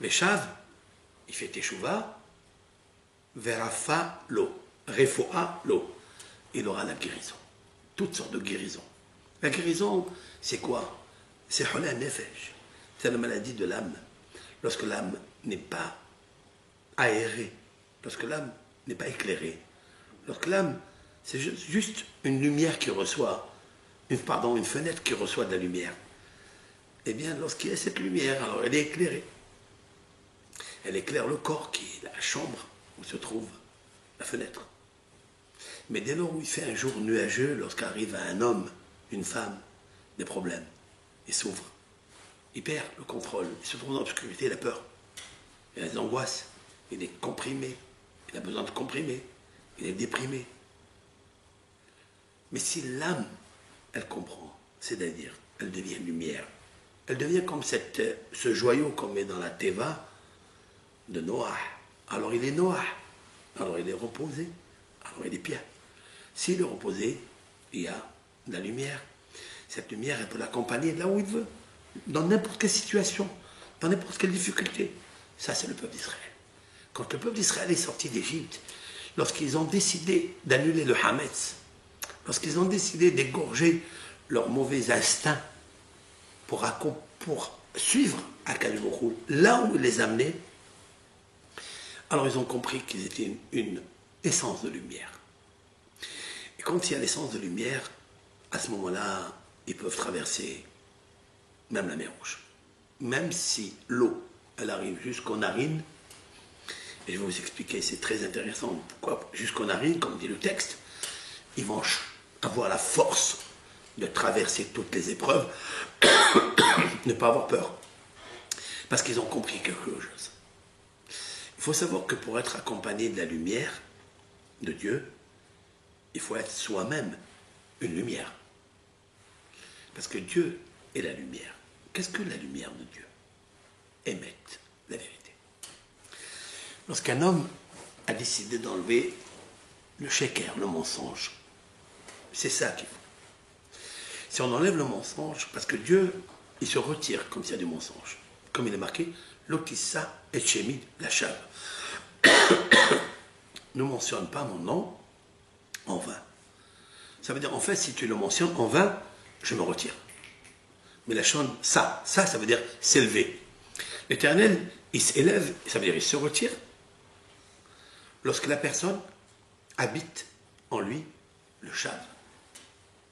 Veshav, il fait Teshuvah, Verafalo, Refoa lo. Il aura la guérison. Toutes sortes de guérisons. La guérison, c'est quoi? C'est Hola Nefesh. C'est la maladie de l'âme. Lorsque l'âme n'est pas aérée, lorsque l'âme n'est pas éclairée, lorsque l'âme, c'est juste une lumière qui reçoit, une fenêtre qui reçoit de la lumière. Eh bien, lorsqu'il y a cette lumière, alors elle est éclairée. Elle éclaire le corps qui est la chambre où se trouve la fenêtre. Mais dès lors où il fait un jour nuageux, lorsqu'arrive à un homme, une femme, des problèmes, il s'ouvre. Il perd le contrôle, il se trouve dans l'obscurité, il a peur. Il a des angoisses, il est comprimé, il a besoin de comprimer, il est déprimé. Mais si l'âme, elle comprend, c'est-à-dire, elle devient lumière, elle devient comme ce joyau qu'on met dans la Teva de Noah. Alors il est Noah, alors il est reposé, alors il est bien. S'il est reposé, il y a de la lumière. Cette lumière, elle peut l'accompagner là où il veut, dans n'importe quelle situation, dans n'importe quelle difficulté. Ça, c'est le peuple d'Israël. Quand le peuple d'Israël est sorti d'Égypte, lorsqu'ils ont décidé d'annuler le Hametz, lorsqu'ils ont décidé d'égorger leurs mauvais instincts pour suivre Akadosh Baruch Hu, là où il les amenait, alors ils ont compris qu'ils étaient une essence de lumière. Et quand il y a l'essence de lumière, à ce moment-là, ils peuvent traverser même la mer Rouge. Même si l'eau, elle arrive jusqu'aux narines, et je vais vous expliquer, c'est très intéressant, pourquoi jusqu'aux narines, comme dit le texte, ils vont avoir la force de traverser toutes les épreuves, ne pas avoir peur, parce qu'ils ont compris quelque chose. Il faut savoir que pour être accompagné de la lumière de Dieu, il faut être soi-même une lumière. Parce que Dieu est la lumière. Qu'est-ce que la lumière de Dieu? Émette la vérité. Lorsqu'un homme a décidé d'enlever le sheker, le mensonge, c'est ça qu'il faut. Si on enlève le mensonge, parce que Dieu, il se retire comme s'il y a du mensonge. Comme il est marqué, Lotissa et Shemid la chave. Ne mentionne pas mon nom en vain. Ça veut dire, en fait, si tu le mentionnes en vain, je me retire. Mais la chose, ça veut dire s'élever. L'Éternel, il s'élève, ça veut dire il se retire, lorsque la personne habite en lui le chave.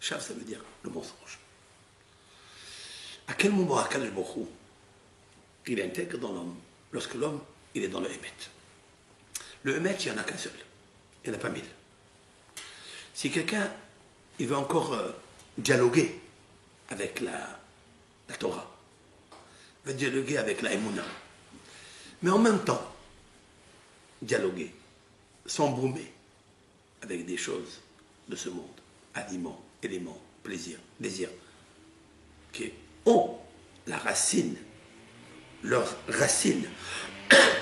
Chave, ça veut dire le mensonge. À quel moment Akadosh Baruch Hu, il intègre dans l'homme, lorsque l'homme, il est dans le Hémet. Le Hémet, il n'y en a qu'un seul. Il n'y en a pas 1000. Si quelqu'un, il veut encore dialoguer avec la Torah, veut dialoguer avec la Emouna, mais en même temps, dialoguer, s'embroumer avec des choses de ce monde, aliments, éléments, plaisir, désir, qui ont la racine, leur racine,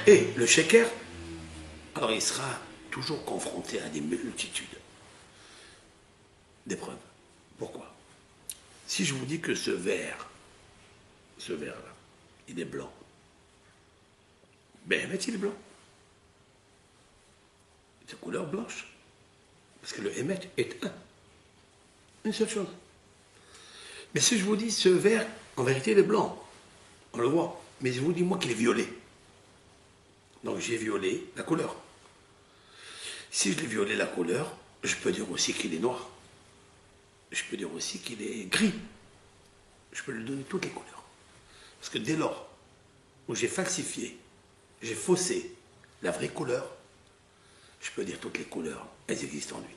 et le sheker, alors il sera toujours confronté à des multitudes d'épreuves. Pourquoi? Si je vous dis que ce verre-là, il est blanc, ben il est blanc. C'est couleur blanche. Parce que le Hémet est une seule chose. Mais si je vous dis ce verre, en vérité, il est blanc. On le voit. Mais je vous dis, moi, qu'il est violet. Donc j'ai violé la couleur. Si je l'ai violé la couleur, je peux dire aussi qu'il est noir. Je peux dire aussi qu'il est gris. Je peux lui donner toutes les couleurs. Parce que dès lors où j'ai falsifié, j'ai faussé la vraie couleur, je peux dire toutes les couleurs, elles existent en lui.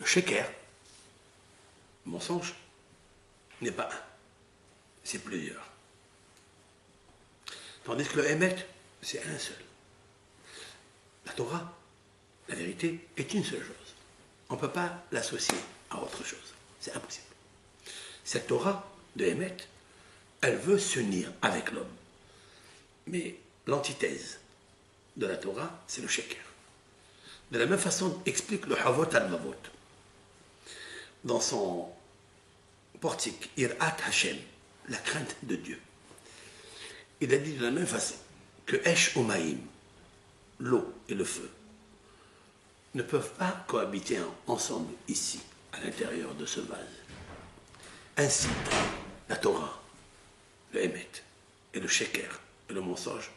Le sheker, le mensonge, n'est pas un, c'est plusieurs. Tandis que le émet, c'est un seul. La Torah, la vérité, est une seule chose. On ne peut pas l'associer à autre chose. C'est impossible. Cette Torah de émet, elle veut s'unir avec l'homme. Mais l'antithèse de la Torah, c'est le sheker. De la même façon, explique le Havot al-Mavot. Dans son portique, Irat Hashem, la crainte de Dieu. Il a dit de la même façon que Esh Omaïm, l'eau et le feu, ne peuvent pas cohabiter ensemble ici, à l'intérieur de ce vase. Ainsi, la Torah, le Hémet et le Sheker et le mensonge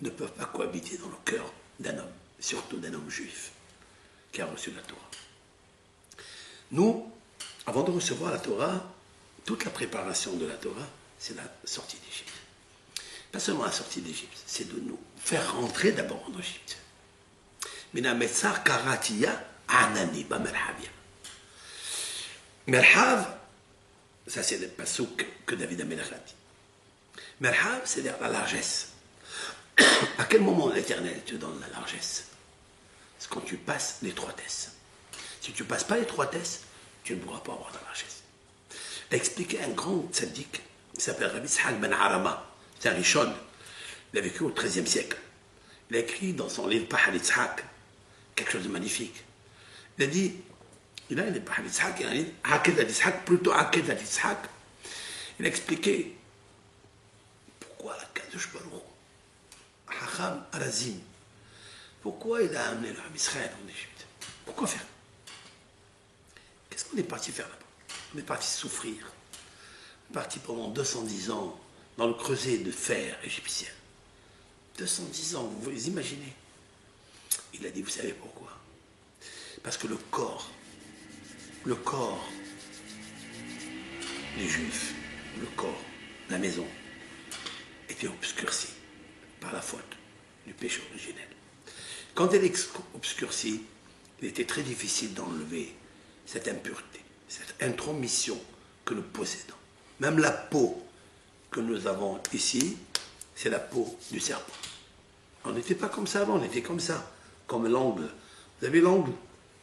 ne peuvent pas cohabiter dans le cœur d'un homme, surtout d'un homme juif qui a reçu la Torah. Nous, avant de recevoir la Torah, toute la préparation de la Torah, c'est la sortie d'Égypte. Pas seulement la sortie d'Égypte, c'est de nous faire rentrer d'abord en Égypte. Minametzar karatiya anani ba merhavia. Merhav, ça c'est le pasouk que David Amelech a dit. Merhav, c'est-à-dire la largesse. À quel moment l'Éternel te donne la largesse? C'est quand tu passes l'étroitesse. Si tu ne passes pas l'étroitesse, tu ne pourras pas avoir la largesse. Il a expliqué un grand tzaddik qui s'appelle Rabbi Yitzhak ben Harama. C'est un Rishon. Il a vécu au XIIIe siècle. Il a écrit dans son livre Pahal Yitzhak quelque chose de magnifique. Il a dit, il a un livre Pahal Yitzhak, il a un livre Akedat Yitzhak, plutôt Akedat Yitzhak. Il a expliqué pourquoi la Kadosh Baruch Hu, Hacham Arazim, pourquoi il a amené le Ham Israël en Égypte. Pourquoi faire? Qu'est-ce qu'on est parti faire là-bas? On est parti souffrir. On est parti pendant 210 ans dans le creuset de fer égyptien. 210 ans, vous vous imaginez? Il a dit, vous savez pourquoi? Parce que le corps des Juifs, le corps, la maison, était obscurci par la faute du péché originel. Quand elle est obscurcie, il était très difficile d'enlever cette impureté, cette intromission que nous possédons. Même la peau que nous avons ici, c'est la peau du serpent. On n'était pas comme ça avant, on était comme ça, comme l'angle. Vous avez l'angle,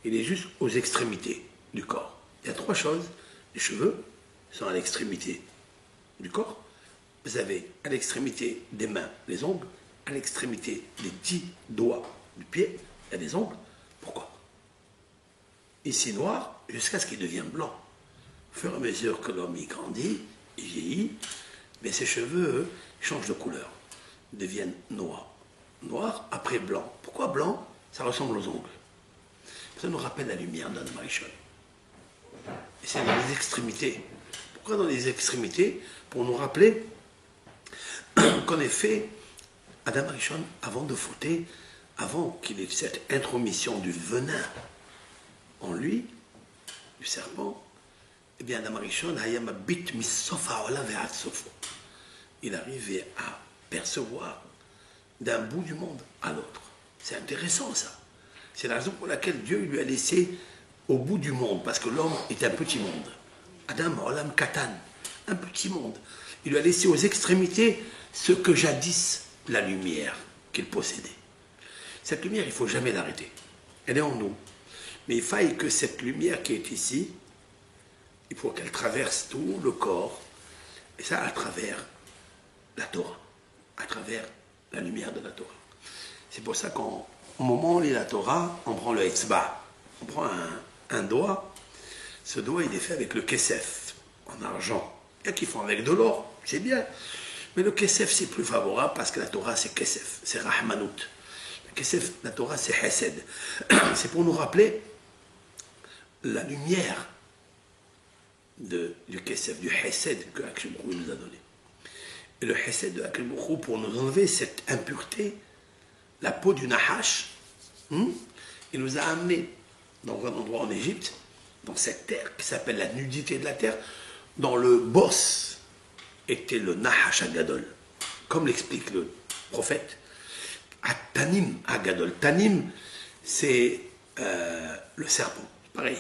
il est juste aux extrémités du corps. Il y a trois choses. Les cheveux sont à l'extrémité du corps. Vous avez à l'extrémité des mains les ongles, à l'extrémité des 10 doigts du pied, il y a des ongles. Pourquoi? Ici noir, jusqu'à ce qu'il devienne blanc. Au fur et à mesure que l'homme y grandit, il vieillit, mais ses cheveux, eux, changent de couleur, deviennent noirs. Noir, après blanc. Pourquoi blanc? Ça ressemble aux ongles. Ça nous rappelle la lumière d'Adam Arishon. Et c'est dans les extrémités. Pourquoi dans les extrémités? Pour nous rappeler qu'en effet, Adam Arishon, avant de fauter, avant qu'il ait cette intromission du venin en lui, du serpent, eh bien Adam Arishon, il arrivait à percevoir d'un bout du monde à l'autre. C'est intéressant ça. C'est la raison pour laquelle Dieu lui a laissé au bout du monde, parce que l'homme est un petit monde. Adam, Olam Katan, un petit monde. Il lui a laissé aux extrémités ce que jadis la lumière qu'il possédait. Cette lumière, il ne faut jamais l'arrêter. Elle est en nous. Mais il faille que cette lumière qui est ici, il faut qu'elle traverse tout le corps, et ça à travers la Torah, à travers la lumière de la Torah. C'est pour ça qu'au moment où on lit la Torah, on prend le Etzba, on prend un doigt. Ce doigt, il est fait avec le Kesef, en argent. Il y a qui font avec de l'or, c'est bien. Mais le Kesef, c'est plus favorable parce que la Torah, c'est Kesef, c'est Rahmanout. Le Kesef, la Torah, c'est Hesed. C'est pour nous rappeler la lumière du Kesef, du Hesed que Akadosh Baruch Hu nous a donné. Et le Hesed de Akadosh Baruch Hu, pour nous enlever cette impureté, la peau du Nahash, il nous a amenés dans un endroit en Égypte, dans cette terre qui s'appelle la nudité de la terre, dont le boss était le Nahash Agadol. Comme l'explique le prophète, Tanim, Agadol. Tanim, c'est le serpent. Pareil.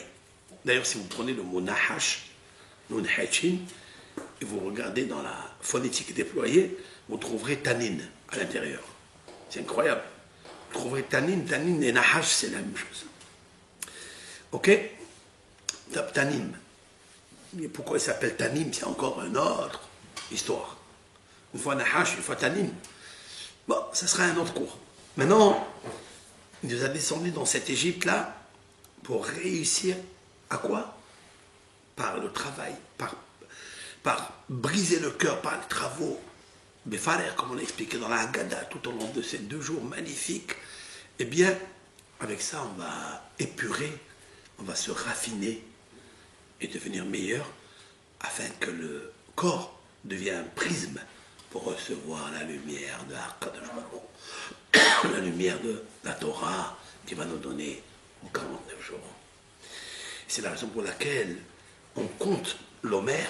D'ailleurs, si vous prenez le mot Nahash, Nun Hachin, et vous regardez dans la phonétique déployée, vous trouverez Tanin à l'intérieur. C'est incroyable. Vous trouverez Tanin, Tanin et Nahash, c'est la même chose. Ok? Tanim. Mais pourquoi il s'appelle Tanim? C'est encore une autre histoire. Une fois Nahash, une fois Tanim. Bon, ça sera un autre cours. Maintenant, il nous a descendu dans cette Égypte-là pour réussir à quoi? Par le travail, par briser le cœur, par les travaux. Befarer, comme on l'a expliqué dans la Haggadah, tout au long de ces 2 jours magnifiques. Eh bien, avec ça, on va épurer, on va se raffiner et devenir meilleur afin que le corps devienne un prisme pour recevoir la lumière de Akadosh Baruch Hu, la lumière de la Torah qui va nous donner en 49 jours. C'est la raison pour laquelle on compte l'Omer.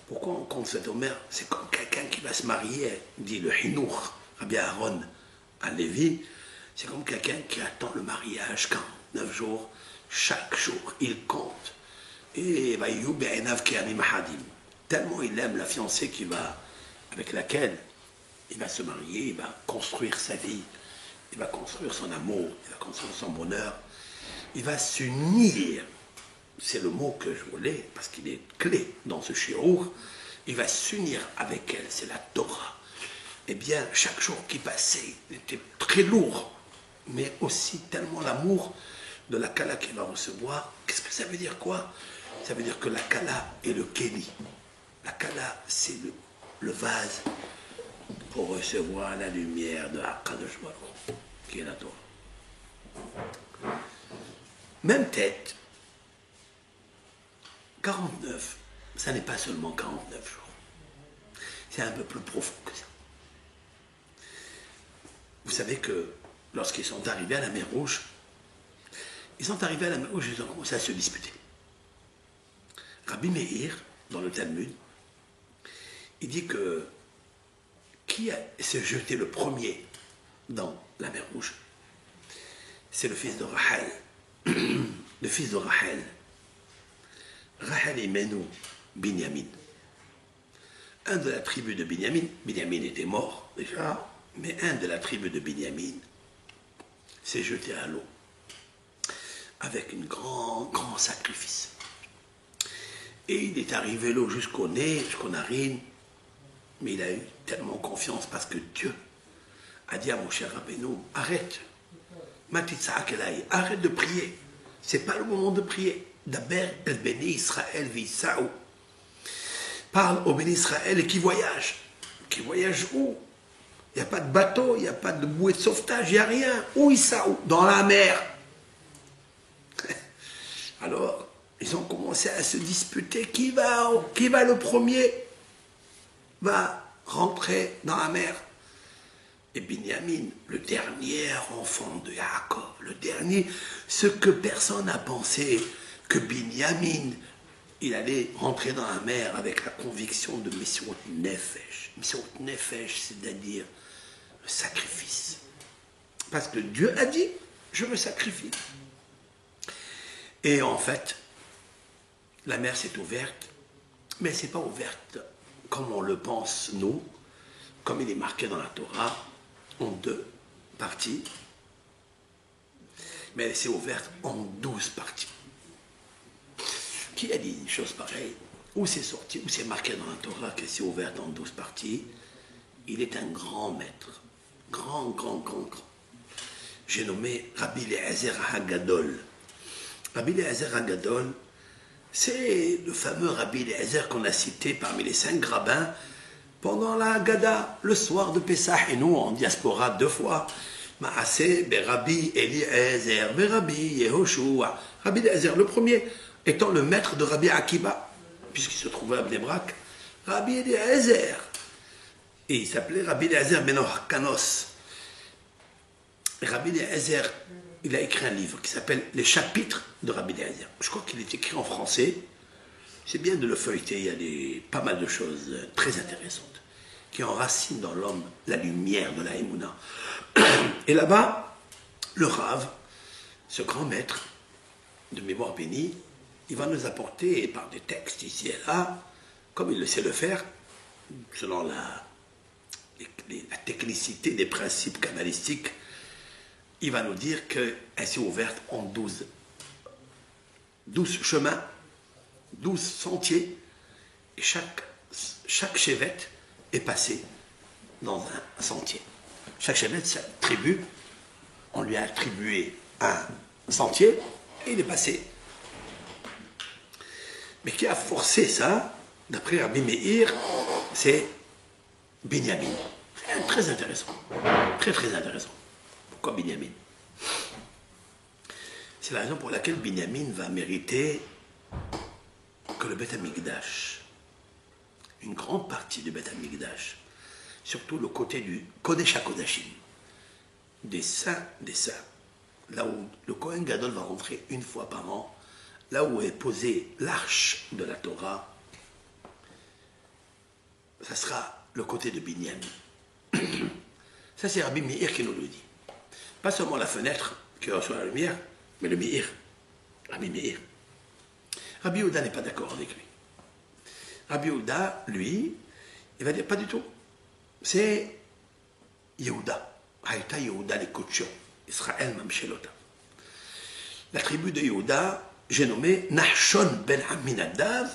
Pourquoi on compte cet Omer? C'est comme quelqu'un qui va se marier, dit le Hinour, Rabbi Aaron à Lévi, c'est comme quelqu'un qui attend le mariage 49 jours, chaque jour, il compte. Et tellement il aime la fiancée avec laquelle il va se marier, il va construire sa vie, il va construire son amour, il va construire son bonheur, il va s'unir. C'est le mot que je voulais, parce qu'il est clé dans ce shiur. Il va s'unir avec elle, c'est la Torah. Eh bien, chaque jour qui passait, il était très lourd, mais aussi tellement l'amour de la Kala qu'il va recevoir. Qu'est-ce que ça veut dire quoi? Ça veut dire que la Kala est le Kéli. La Kala, c'est le vase pour recevoir la lumière de Akadosh Baruch, qui est la Torah. Même tête. 49, ça n'est pas seulement 49 jours. C'est un peu plus profond que ça. Vous savez que lorsqu'ils sont arrivés à la mer Rouge, ils ont commencé à se disputer. Rabbi Meir, dans le Talmud, il dit que qui s'est jeté le premier dans la mer Rouge? C'est le fils de Rachel. Le fils de Rachel. Rachel et Menou, Binyamin. Un de la tribu de Binyamin, Binyamin était mort déjà, mais un de la tribu de Binyamin s'est jeté à l'eau avec un grand sacrifice. Et il est arrivé l'eau jusqu'au nez, jusqu'aux narines, mais il a eu tellement confiance parce que Dieu a dit à mon cher Rabbeinu, arrête, arrête de prier, c'est pas le moment de prier. D'abord, el béni Israël v'Issaou. Parle au béni Israël et qui voyage. Qui voyage où? Il n'y a pas de bateau, il n'y a pas de bouée de sauvetage, il n'y a rien. Où Issaou? Dans la mer. Alors, ils ont commencé à se disputer qui va le premier va rentrer dans la mer. Et Binyamin, le dernier enfant de Yaakov, le dernier, ce que personne n'a pensé, que Binyamin, il allait rentrer dans la mer avec la conviction de Messiot Nefesh. Messiot Nefesh, c'est-à-dire le sacrifice. Parce que Dieu a dit, je me sacrifie. Et en fait, la mer s'est ouverte, mais ce n'est pas ouverte comme on le pense, nous, comme il est marqué dans la Torah, en 2 parties, mais elle s'est ouverte en 12 parties. Qui a dit une chose pareille? Où c'est sorti, où c'est marqué dans la Torah qu'elle s'est ouverte en 12 parties? Il est un grand maître, grand. J'ai nommé Rabbi Eliezer Hagadol. Rabbi Eliezer Hagadol, c'est le fameux Rabbi Eliezer qu'on a cité parmi les 5 rabbins pendant la Haggadah, le soir de Pessah, et nous en diaspora 2 fois. Maaseh Rabbi Eliezer, Rabbi Yehoshua. Rabbi Eliezer, le premier, étant le maître de Rabbi Akiba, puisqu'il se trouvait à Bnei Brak, Rabbi Eliezer. Et il s'appelait Rabbi Eliezer ben Orkanos. Rabbi Eliezer, il a écrit un livre qui s'appelle Les chapitres de Rabbi Eliezer. Je crois qu'il est écrit en français. C'est bien de le feuilleter, il y a pas mal de choses très intéressantes qui enracinent dans l'homme la lumière de la Emouna. Et là-bas, le Rav, ce grand maître de mémoire bénie, il va nous apporter par des textes ici et là, comme il le sait le faire, selon la technicité des principes kabbalistiques, il va nous dire qu'elle s'est ouverte en 12 chemins, 12 sentiers, et chaque chevet est passé dans un sentier. Chaque chevet, cette tribu, on lui a attribué un sentier, et il est passé. Mais qui a forcé ça, d'après Rabbi Meir, c'est Binyamin. C'est très intéressant. Très très intéressant. Pourquoi Binyamin? C'est la raison pour laquelle Binyamin va mériter que le Beth Amikdash, une grande partie du Beth Amikdash, surtout le côté du Kodesh HaKodashim, des saints, là où le Kohen Gadol va rentrer une fois par an, là où est posée l'arche de la Torah, ça sera le côté de Binyamin. Ça, c'est Rabbi Meir qui nous le dit. Pas seulement la fenêtre qui reçoit la lumière, mais le Meir. Rabbi Meir. Rabbi Yehuda n'est pas d'accord avec lui. Rabbi Yehuda, lui, il va dire pas du tout. C'est Yehuda. Haïta Yehuda les Kochon. Israël Mamshelota. La tribu de Yehuda, j'ai nommé Nahshon ben Aminadav.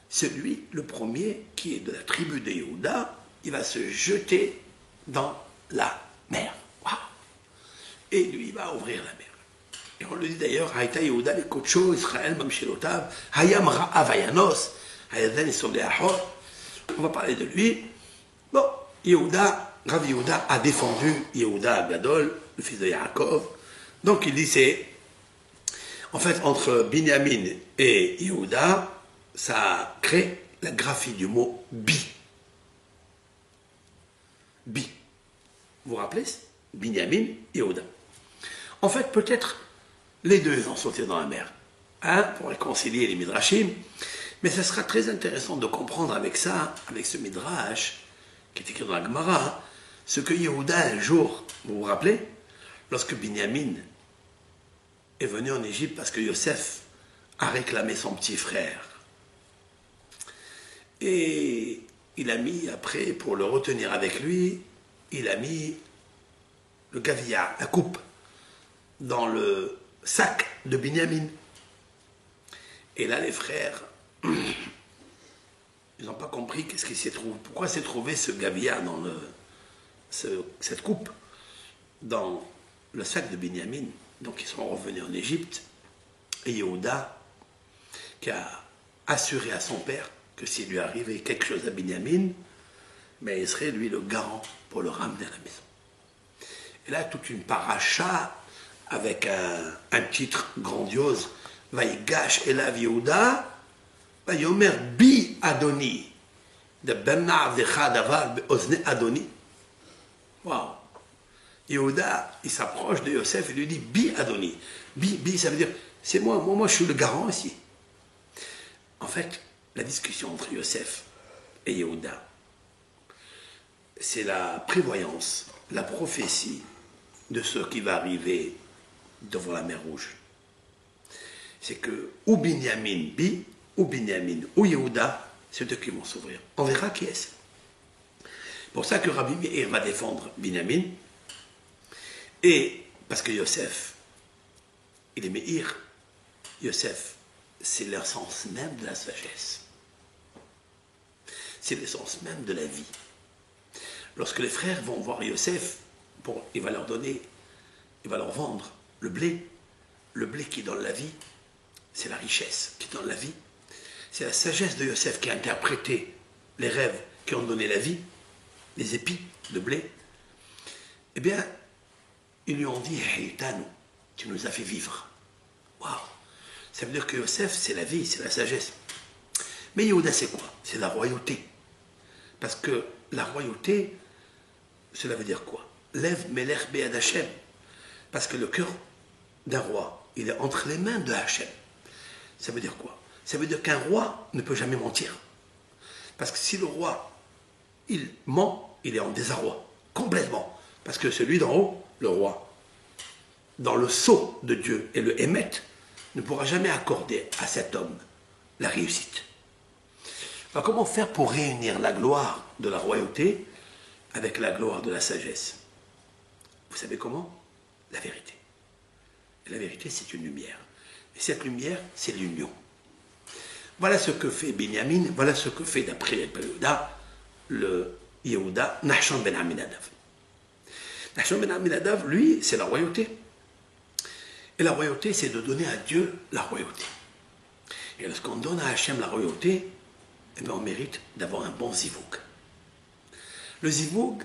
Celui, le premier, qui est de la tribu de Yehuda, il va se jeter dans la mer. Wow. Et lui, il va ouvrir la mer. Et on le dit d'ailleurs, Haïta Yehuda les Kocho, Israël Mamshelotav, Hayam Ra'avayanos, Hayadan Isoleahor. On va parler de lui. Bon, Yehuda, Rav Yehuda a défendu Yehuda Gadol, le fils de Yaakov. Donc il dit c'est, en fait, entre Binyamin et Yehuda, ça crée la graphie du mot bi. Bi. Vous vous rappelez? Binyamin et Yehuda. En fait, peut-être les deux ont sauté dans la mer, hein, pour réconcilier les midrashim, mais ce sera très intéressant de comprendre avec ça, avec ce midrash, qui est écrit dans la Gemara, ce que Yehuda un jour, vous vous rappelez, lorsque Binyamin est venu en Égypte parce que Yosef a réclamé son petit frère. Et il a mis, après, pour le retenir avec lui, il a mis le gavilla, la coupe, dans le sac de Binyamin. Et là, les frères, ils n'ont pas compris qu'est-ce qui s'est trouvé, pourquoi s'est trouvé ce gavilla dans cette coupe dans le sac de Binyamin. Donc ils sont revenus en Égypte. Et Yehuda, qui a assuré à son père que s'il lui arrivait quelque chose à Binyamin, mais il serait lui le garant pour le ramener à la maison. Et là, toute une paracha avec un titre grandiose, Vaïgash Elav Yehuda, Vayomer Bi Adoni, de Bemna Avdechadavar Ozne Adoni. Waouh! Yehuda, il s'approche de Yosef et lui dit Bi Adoni. Bi, ça veut dire c'est moi je suis le garant ici. En fait, la discussion entre Yosef et Yehuda, c'est la prévoyance, la prophétie de ce qui va arriver devant la mer Rouge. C'est que ou Binyamin Bi, ou Binyamin ou Yehuda, c'est eux qui vont s'ouvrir. On verra qui est-ce. Pour ça que Rabbi Meir va défendre Binyamin, et parce que Yosef, il est Meir, Yosef, c'est l'essence même de la sagesse. C'est l'essence même de la vie. Lorsque les frères vont voir Yosef, il va leur donner, il va leur vendre le blé qui donne la vie, c'est la richesse qui donne la vie. C'est la sagesse de Yosef qui a interprété les rêves qui ont donné la vie, les épis de blé. Eh bien, ils lui ont dit, hey, Tano, tu nous as fait vivre. Waouh! Ça veut dire que Yosef, c'est la vie, c'est la sagesse. Mais Yehuda, c'est quoi? C'est la royauté. Parce que la royauté, cela veut dire quoi? Lève Melech Be'ad Hashem. Parce que le cœur d'un roi, il est entre les mains de Hashem. Ça veut dire quoi? Ça veut dire qu'un roi ne peut jamais mentir. Parce que si le roi, il ment, il est en désarroi, complètement. Parce que celui d'en haut, le roi, dans le sceau de Dieu et le émet, ne pourra jamais accorder à cet homme la réussite. Alors comment faire pour réunir la gloire de la royauté avec la gloire de la sagesse? Vous savez comment? La vérité. Et la vérité, c'est une lumière. Et cette lumière, c'est l'union. Voilà ce que fait Binyamin, voilà ce que fait, d'après les Yehuda, le Yehuda, Nachshon ben Aminadav. Nachshon ben Aminadav, lui, c'est la royauté. Et la royauté, c'est de donner à Dieu la royauté. Et lorsqu'on donne à Hachem la royauté, eh bien on mérite d'avoir un bon zivoug. Le zivoug,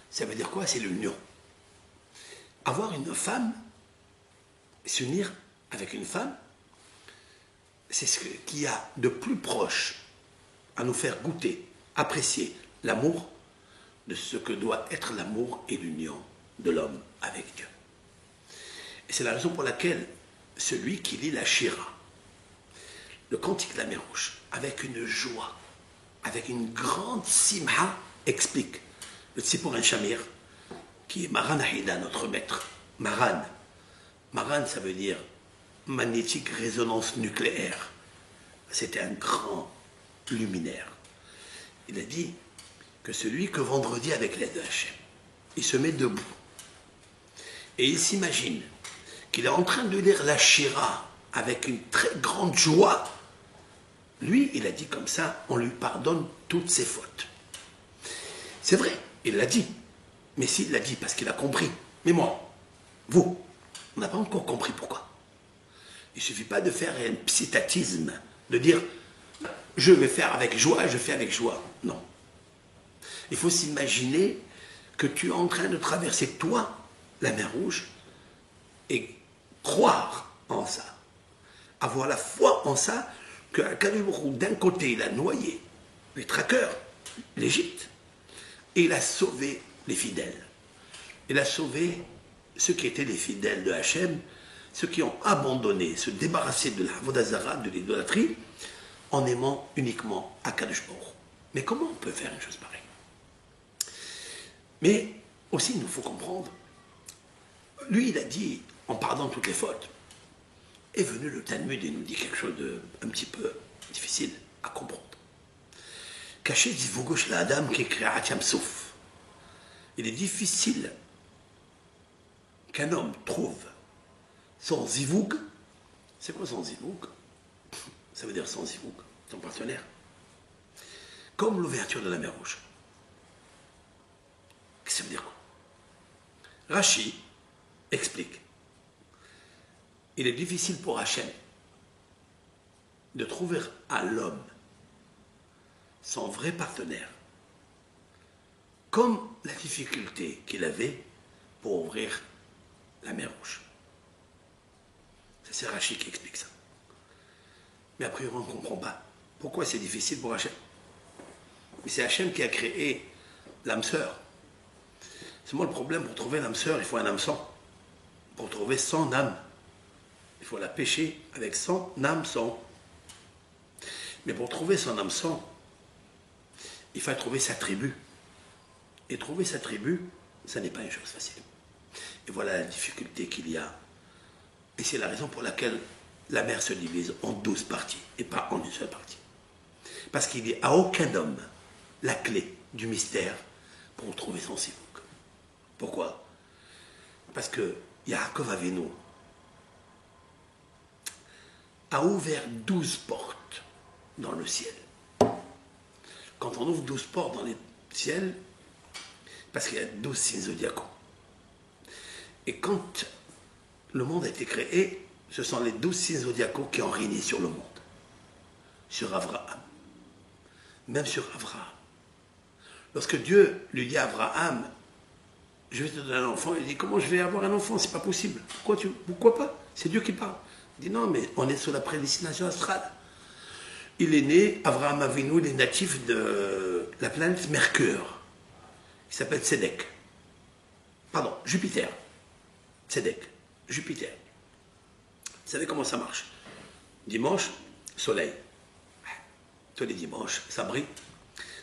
ça veut dire quoi? C'est l'union. Avoir une femme, s'unir avec une femme, c'est ce qu'il y a de plus proche à nous faire goûter, apprécier l'amour de ce que doit être l'amour et l'union de l'homme avec Dieu. Et c'est la raison pour laquelle celui qui lit la Shira, le cantique de la mer Rouge, avec une joie, avec une grande simha, explique le Tzipor en Shamir, qui est Maran Ahida, notre maître. Maran. Maran, ça veut dire magnétique résonance nucléaire. C'était un grand luminaire. Il a dit que celui que vendredi, avec l'aide de Hachem, il se met debout et il s'imagine qu'il est en train de lire la Shira avec une très grande joie. Lui, il a dit comme ça, on lui pardonne toutes ses fautes. C'est vrai, il l'a dit. Mais s'il l'a dit parce qu'il a compris. Mais moi, vous, on n'a pas encore compris pourquoi. Il ne suffit pas de faire un psittatisme, de dire je vais faire avec joie, je fais avec joie. Non. Il faut s'imaginer que tu es en train de traverser, toi, la mer Rouge, et croire en ça. Avoir la foi en ça, que d'un côté, il a noyé les traqueurs, l'Égypte, et il a sauvé les fidèles. Il a sauvé ceux qui étaient les fidèles de Hachem, ceux qui ont abandonné, se débarrassé de la Vodazara, de l'idolâtrie, en aimant uniquement Akadosh Baruch Hu. Mais comment on peut faire une chose pareille? Mais aussi, il nous faut comprendre, lui, il a dit, en pardonnant toutes les fautes, est venu le Talmud et nous dit quelque chose de un petit peu difficile à comprendre. Caché Zivugosh la Adam qui est Yam Souf. Il est difficile qu'un homme trouve son zivoug. C'est quoi son zivoug? Ça veut dire son zivoug, son partenaire. Comme l'ouverture de la mer Rouge. Qu'est-ce que ça veut dire quoi? Rashi explique. Il est difficile pour Hachem de trouver à l'homme son vrai partenaire, comme la difficulté qu'il avait pour ouvrir la mer Rouge. C'est Rashi qui explique ça. Mais a priori, on ne comprend pas. Pourquoi c'est difficile pour Hachem? Mais c'est Hachem qui a créé l'âme sœur. C'est moi le problème, pour trouver l'âme sœur, il faut un hameçon. Pour trouver son âme, il faut la pêcher avec son hameçon. Mais pour trouver son hameçon, il faut trouver sa tribu. Et trouver sa tribu, ça n'est pas une chose facile. Et voilà la difficulté qu'il y a. Et c'est la raison pour laquelle la mer se divise en 12 parties, et pas en une seule partie. Parce qu'il n'y a à aucun homme la clé du mystère pour trouver son sivouk. Pourquoi? Parce que Yaakov Avinu a ouvert 12 portes dans le ciel. Quand on ouvre 12 portes dans le ciel, parce qu'il y a 12 signes zodiacaux. Et quand le monde a été créé, ce sont les 12 signes zodiacaux qui ont régné sur le monde. Sur Abraham. Même sur Abraham. Lorsque Dieu lui dit à Abraham, je vais te donner un enfant, il dit, comment je vais avoir un enfant? C'est pas possible. Pourquoi pas? C'est Dieu qui parle. Il dit, non, mais on est sous la prédestination astrale. Il est né, Abraham Avinu, il est natif de la planète Mercure. Il s'appelle Tzedek. Pardon, Jupiter. Tzedek, Jupiter. Vous savez comment ça marche? Dimanche, soleil. Tous les dimanches, ça brille.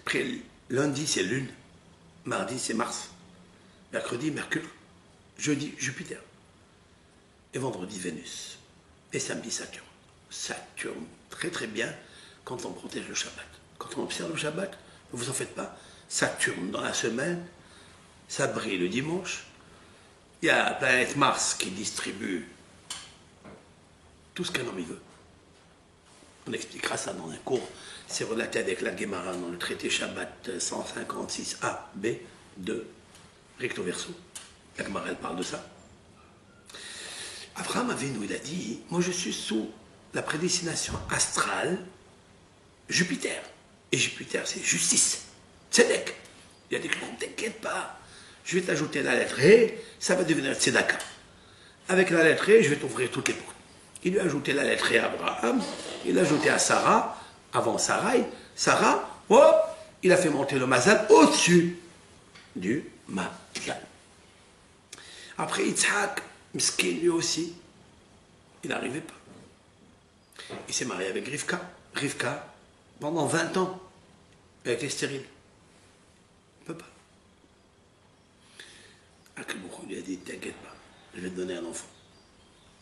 Après, lundi, c'est lune. Mardi, c'est Mars. Mercredi, Mercure. Jeudi, Jupiter. Et vendredi, Vénus. Et samedi, Saturne. Saturne, très très bien quand on protège le Shabbat. Quand on observe le Shabbat, ne vous en faites pas. Saturne, dans la semaine, ça brille le dimanche. Il y a la planète Mars qui distribue tout ce qu'un homme y veut. On expliquera ça dans un cours. C'est relaté avec la Gemara dans le traité Shabbat 156a, b, 2, recto verso. La Gemara, elle parle de ça. Abraham Avinu, il a dit, moi je suis sous la prédestination astrale Jupiter. Et Jupiter, c'est justice. Tzedek. Il a dit, ne t'inquiète pas, je vais t'ajouter la lettre E, ça va devenir Tzedaka. Avec la lettre E, je vais t'ouvrir toutes les portes. Il lui a ajouté la lettre E à Abraham, il l'a ajouté à Sarah, avant Sarai. Sarah, hop, il a fait monter le Mazal au-dessus du Mazal. Après Yitzhak, Miskin, lui aussi, il n'arrivait pas. Il s'est marié avec Rivka. Rivka, pendant 20 ans, elle était stérile. Il ne peut pas. Akadosh lui a dit, t'inquiète pas, je vais te donner un enfant.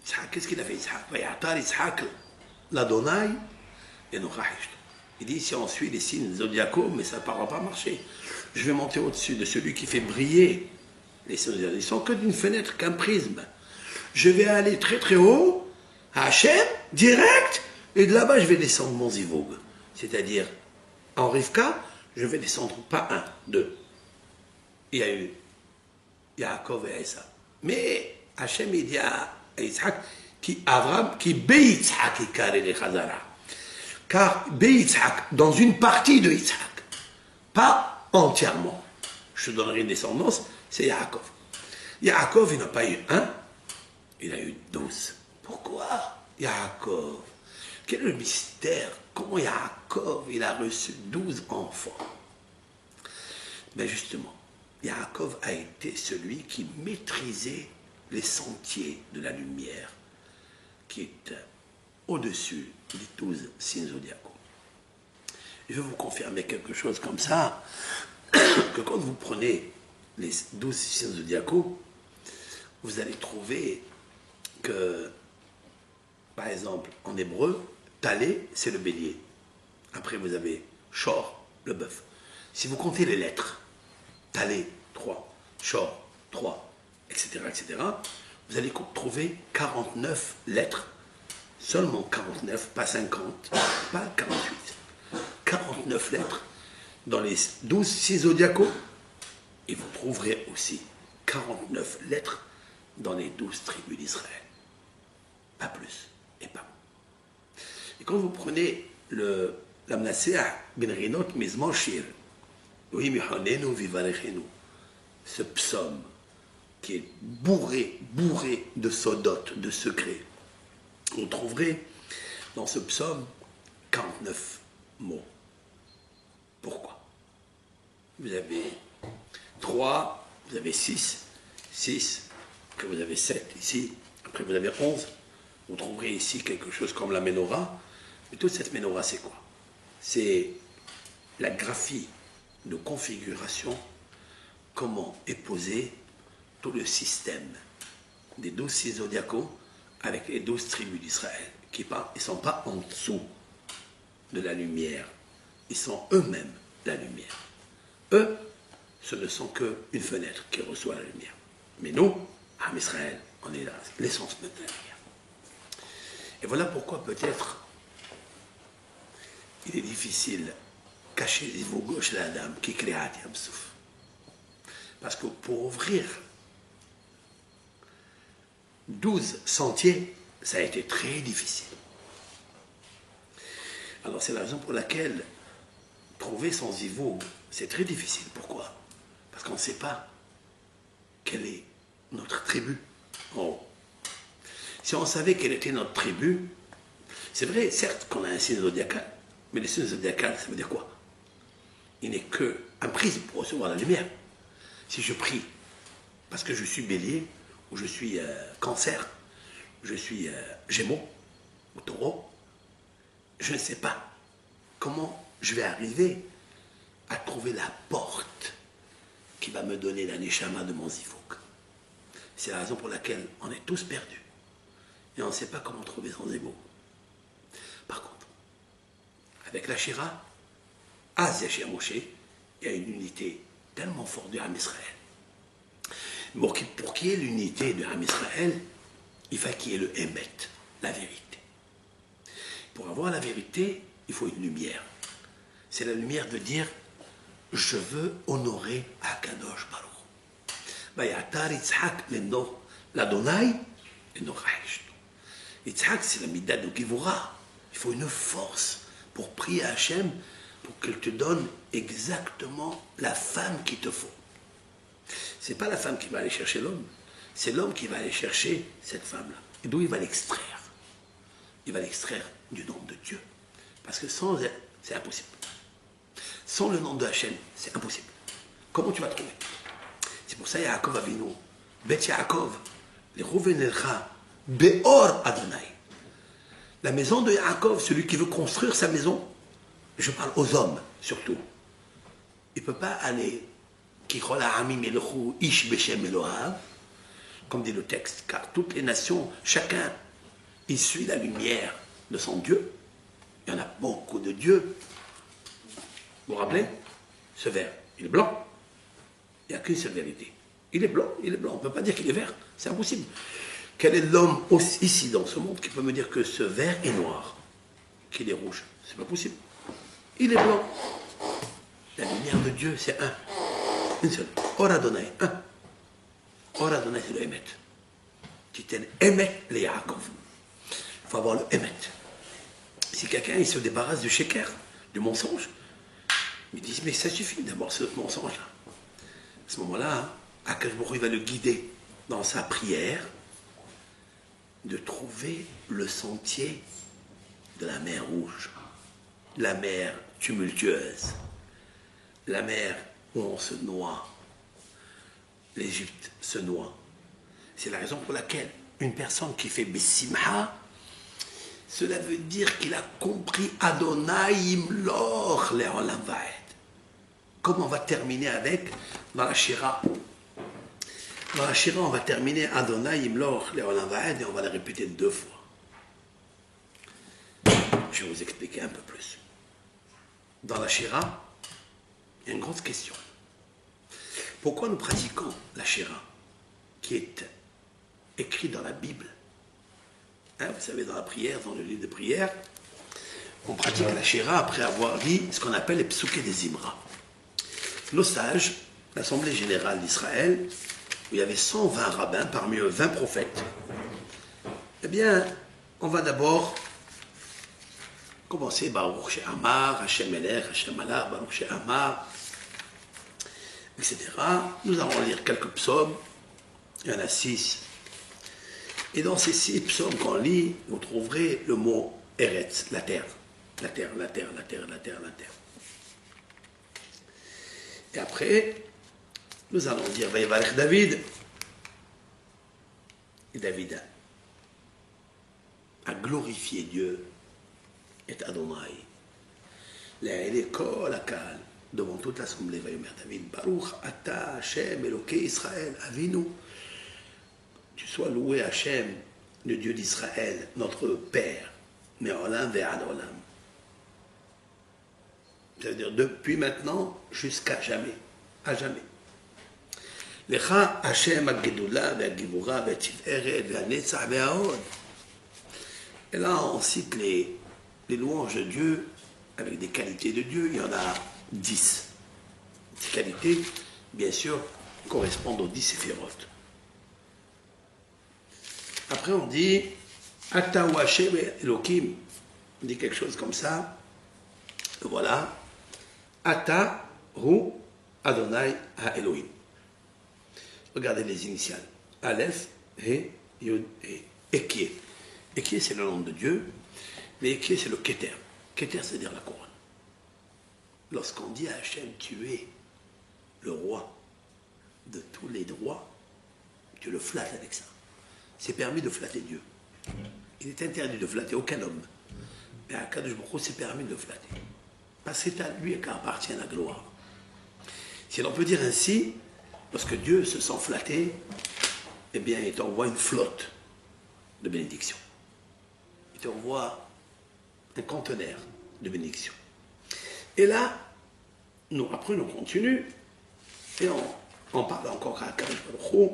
Yitzhak, qu'est-ce qu'il a fait Yitzhak? L'Adonai et il dit, si on suit les signes zodiacaux, mais ça ne pourra pas marcher. Je vais monter au-dessus de celui qui fait briller les signes zodiacaux. Ils sont que d'une fenêtre, qu'un prisme. Je vais aller très très haut, à Hachem, direct, et de là-bas, je vais descendre mon zivug. C'est-à-dire, en Rivka, je vais descendre pas un, deux. Il y a eu Yaakov et Esa. Mais Hachem, il dit à Yitzhak, qui Avram, qui Be-Yitzhak, car Be-Yitzhak, dans une partie de Yitzhak, pas entièrement. Je te donnerai une descendance, c'est Yaakov. Yaakov, il n'a pas eu un, il a eu 12. Pourquoi Yaakov? Quel est le mystère? Comment Yaakov, il a reçu 12 enfants? Mais justement, Yaakov a été celui qui maîtrisait les sentiers de la lumière, qui est au-dessus des 12 signes zodiacaux. Je vais vous confirmer quelque chose comme ça, que quand vous prenez les 12 signes zodiacaux, vous allez trouver que, par exemple, en hébreu, Talé, c'est le bélier. Après, vous avez Shor, le bœuf. Si vous comptez les lettres, Talé, 3, Shor, 3, etc., etc., vous allez trouver 49 lettres. Seulement 49, pas 50, pas 48. 49 lettres dans les 12 signes zodiacaux. Et vous trouverez aussi 49 lettres dans les 12 tribus d'Israël. Pas plus et pas moins. Et quand vous prenez la Mnaseah ben Rinot Mizmor Shir, ce psaume qui est bourré de sodotes, de secrets, vous trouverez dans ce psaume 49 mots. Pourquoi? Vous avez 3, vous avez 6, après vous avez 7 ici, après vous avez 11. Vous trouverez ici quelque chose comme la menorah. Et toute cette menorah, c'est quoi? C'est la graphie de configuration, comment est posé tout le système des 12 signes zodiacaux avec les 12 tribus d'Israël, qui ne sont pas en dessous de la lumière, ils sont eux-mêmes la lumière. Eux, ce ne sont qu'une fenêtre qui reçoit la lumière. Mais nous, Am Israël, on est là, l'essence même de la lumière. Et voilà pourquoi peut-être il est difficile cacher les veaux gauche de la dame qui crée Yamsouf. Parce que pour ouvrir 12 sentiers, ça a été très difficile. Alors c'est la raison pour laquelle trouver son zivou, c'est très difficile. Pourquoi? Parce qu'on ne sait pas quelle est notre tribu. Oh. Si on savait quelle était notre tribu, c'est vrai, certes qu'on a un signe zodiacal, mais le signe zodiacal, ça veut dire quoi? Il n'est qu'un prisme pour recevoir la lumière. Si je prie parce que je suis bélier, ou je suis cancer, je suis gémeaux, ou taureau, je ne sais pas comment je vais arriver à trouver la porte qui va me donner la neshama de mon zifouk. C'est la raison pour laquelle on est tous perdus. Et on ne sait pas comment trouver son zébo. Par contre, avec la Shira, Az Yashir Moshe, il y a une unité tellement forte du Ham Israël. Pour qu'il y ait l'unité du Ham Israël, il faut qu'il y ait le Emet, la vérité. Pour avoir la vérité, il faut une lumière. C'est la lumière de dire je veux honorer Akadosh Baruch. Vayatar Yitzhak l'Adonai Yitzhak, c'est la midah de Givura. Il faut une force pour prier à Hachem pour qu'elle te donne exactement la femme qu'il te faut. C'est pas la femme qui va aller chercher l'homme, c'est l'homme qui va aller chercher cette femme-là. Et d'où il va l'extraire? Il va l'extraire du nom de Dieu. Parce que sans elle, c'est impossible. Sans le nom de Hachem, c'est impossible. Comment tu vas trouver? C'est pour ça Yaakov Avinu, Bet Yaakov, les Rouven Elcha, Beor Adonai. La maison de Yaakov, celui qui veut construire sa maison, je parle aux hommes surtout. Il ne peut pas aller, comme dit le texte, car toutes les nations, chacun, il suit la lumière de son Dieu. Il y en a beaucoup de dieux. Vous vous rappelez? Ce verre, il est blanc. Il n'y a qu'une seule vérité. Il est blanc, il est blanc. On ne peut pas dire qu'il est vert. C'est impossible. Quel est l'homme ici dans ce monde qui peut me dire que ce verre est noir, qu'il est rouge? C'est pas possible. Il est blanc. La lumière de Dieu, c'est un. Une seule. Or Adonai, un. Or Adonai, c'est le Emet. Titen Emet le Yaakov. Il faut avoir le Emet. Si quelqu'un il se débarrasse du sheker, du mensonge, ils disent mais ça suffit d'avoir ce mensonge-là. À ce moment-là, Akash Baruch va le guider dans sa prière de trouver le sentier de la mer Rouge, la mer tumultueuse, la mer où on se noie. L'Égypte se noie. C'est la raison pour laquelle une personne qui fait Bessimha, cela veut dire qu'il a compris Adonai Imlor Le'olam Va'ed. Comme on va terminer avec dans la Shira. Dans la Shira, on va terminer Adonai Imlor Le'olam Va'ed et on va la répéter 2 fois. Je vais vous expliquer un peu plus. Dans la Shira, il y a une grande question. Pourquoi nous pratiquons la Shira, qui est écrite dans la Bible? Hein, vous savez, dans la prière, dans le livre de prière, on pratique la Shira après avoir dit ce qu'on appelle les Psuké des Imra. Nos sages, l'Assemblée générale d'Israël, où il y avait 120 rabbins, parmi eux 20 prophètes, eh bien, on va d'abord commencer Baruch She'amar, Hashem Melech, Hashem Malach, Baruch She'amar, etc. Nous allons lire quelques psaumes, il y en a 6. Et dans ces 6 psaumes qu'on lit, vous trouverez le mot Eretz, la terre. La terre, la terre, la terre, la terre, la terre. Et après, nous allons dire Vayevalech David. Et David a glorifié Dieu et Adonai. L'aïlé kol akal, devant toute l'assemblée, Vayomer David, Baruch ata Hashem Elokei Israël, Avinu. Tu sois loué Hachem, le Dieu d'Israël, notre Père, mais olam ve'ad olam. Ça veut dire depuis maintenant jusqu'à jamais, à jamais. Lecha Hachem ha-gedula ve'ha-givura ve'ha-tiferet ve'ha-netzach ve'ha-hod. Et là, on cite les louanges de Dieu avec des qualités de Dieu. Il y en a 10. Ces qualités, bien sûr, correspondent aux 10 séphirotes. Après, on dit Ata ou Hashem Elohim. On dit quelque chose comme ça. Voilà. Ata Hu Adonai Ha-Elohim. Regardez les initiales. Aleph, He, Yud, He. Ekie. Ekie, c'est le nom de Dieu. Mais Ekie, c'est le Keter. Keter, c'est-à-dire la couronne. Lorsqu'on dit à Hachem, tu es le roi de tous les droits, tu le flattes avec ça. C'est permis de flatter Dieu. Il est interdit de flatter aucun homme. Mais à Kadosh Baruch Hu, c'est permis de le flatter. Parce que c'est à lui qu'appartient la gloire. Si l'on peut dire ainsi, lorsque Dieu se sent flatté, eh bien, il t'envoie une flotte de bénédictions. Il t'envoie un conteneur de bénédictions. Et là, après, on continue, et on parle encore à Kadosh Baruch Hu,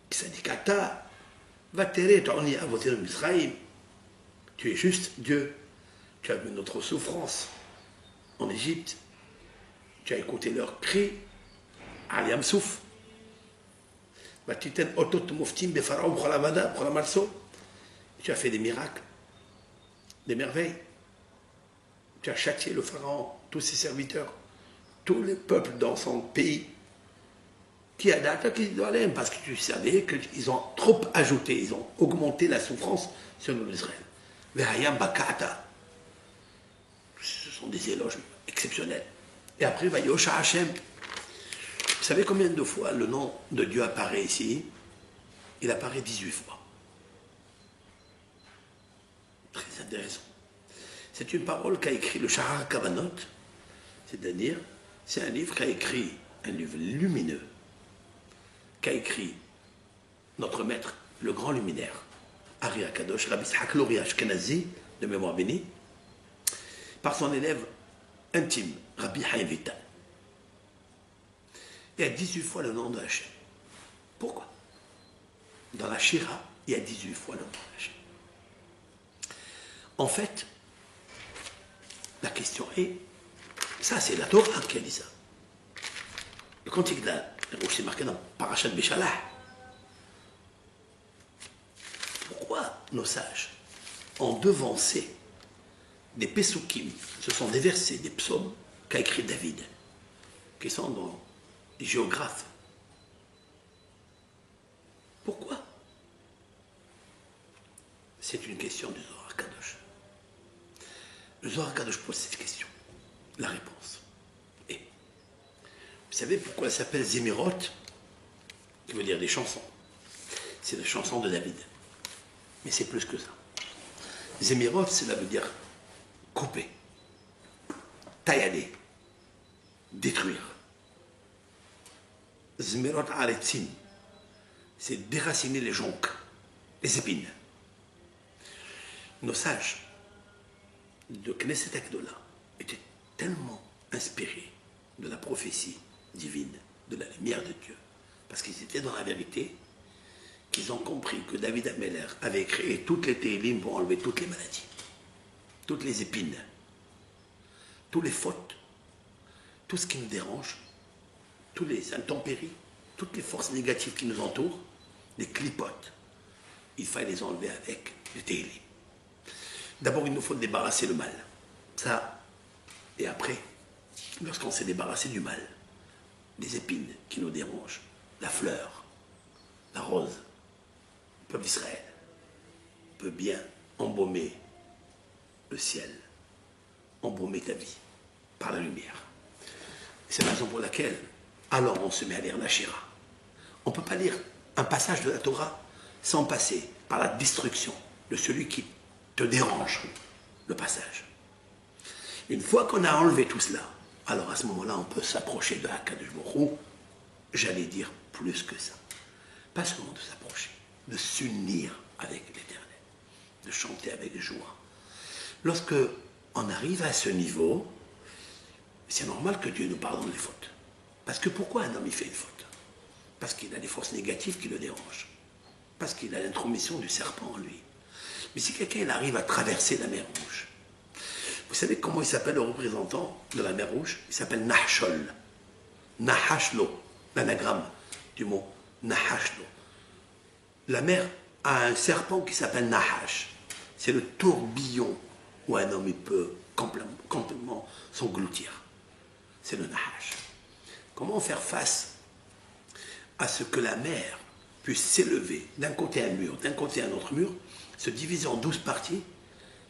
qui s'est dit Kata, va t'aider, tu es juste Dieu. Tu as vu notre souffrance en Égypte. Tu as écouté leurs cris, Aliam Souf. Tu as fait des miracles, des merveilles. Tu as châtié le pharaon, tous ses serviteurs, tous les peuples dans son pays. Qui a d'attaqué parce que tu savais qu'ils ont trop ajouté, ils ont augmenté la souffrance sur nous Israël. Ce sont des éloges exceptionnels. Et après, Vayosha Hashem. Vous savez combien de fois le nom de Dieu apparaît ici? Il apparaît 18 fois. Très intéressant. C'est une parole qu'a écrit le Shahar Kavanot, c'est-à-dire, c'est un livre qu'a écrit, un livre lumineux, qu'a écrit notre maître, le grand luminaire, Ari Akadosh, Rabbi Ishaq Lori Ashkenazi, de mémoire bénie, par son élève intime, Rabbi Chaim Vital. Il y a 18 fois le nom de Hachem. Pourquoi? Dans la Shira, il y a 18 fois le nom de Hachem. En fait, la question est, ça c'est la Torah qui a dit ça. Le cantique de la Rouge, c'est marqué dans Parashat Béchalah. Pourquoi nos sages ont devancé des Pesukim, ce sont des versets, des psaumes qu'a écrit David, qui sont dans les géographes. Pourquoi? C'est une question du Zohar Kadosh. Le Zohar Kadosh pose cette question. La réponse est, vous savez pourquoi elle s'appelle Zémirot, qui veut dire des chansons? C'est la chanson de David. Mais c'est plus que ça. Zémirot, cela veut dire couper, taillader, détruire. Zmerot Aretzin, c'est déraciner les joncs, les épines. Nos sages de Knesset Akdola étaient tellement inspirés de la prophétie divine, de la lumière de Dieu, parce qu'ils étaient dans la vérité, qu'ils ont compris que David Ameller avait créé toutes les télim pour enlever toutes les maladies, toutes les épines, toutes les fautes, tout ce qui nous dérange, tous les intempéries, toutes les forces négatives qui nous entourent, les clipotes, il fallait les enlever avec le télim. D'abord, il nous faut débarrasser le mal. Ça, et après, lorsqu'on s'est débarrassé du mal, les épines qui nous dérangent, la fleur, la rose, le peuple d'Israël peut bien embaumer le ciel, embaumer ta vie par la lumière. C'est la raison pour laquelle, alors on se met à lire la Shira. On ne peut pas lire un passage de la Torah sans passer par la destruction de celui qui te dérange, le passage. Une fois qu'on a enlevé tout cela, alors à ce moment-là, on peut s'approcher de HaKadosh Baruch Hu, j'allais dire plus que ça. Pas seulement de s'approcher, de s'unir avec l'Éternel, de chanter avec joie. Lorsque on arrive à ce niveau, c'est normal que Dieu nous pardonne les fautes. Parce que pourquoi un homme il fait une faute? Parce qu'il a des forces négatives qui le dérangent. Parce qu'il a l'intromission du serpent en lui. Mais si quelqu'un arrive à traverser la mer Rouge, vous savez comment il s'appelle le représentant de la mer Rouge? Il s'appelle Nahshol. Nahashlo, l'anagramme du mot Nahashlo. La mer a un serpent qui s'appelle Nahash. C'est le tourbillon où un homme il peut complètement s'engloutir. C'est le Nahash. Comment faire face à ce que la mer puisse s'élever d'un côté un mur, d'un côté un autre mur, se diviser en 12 parties?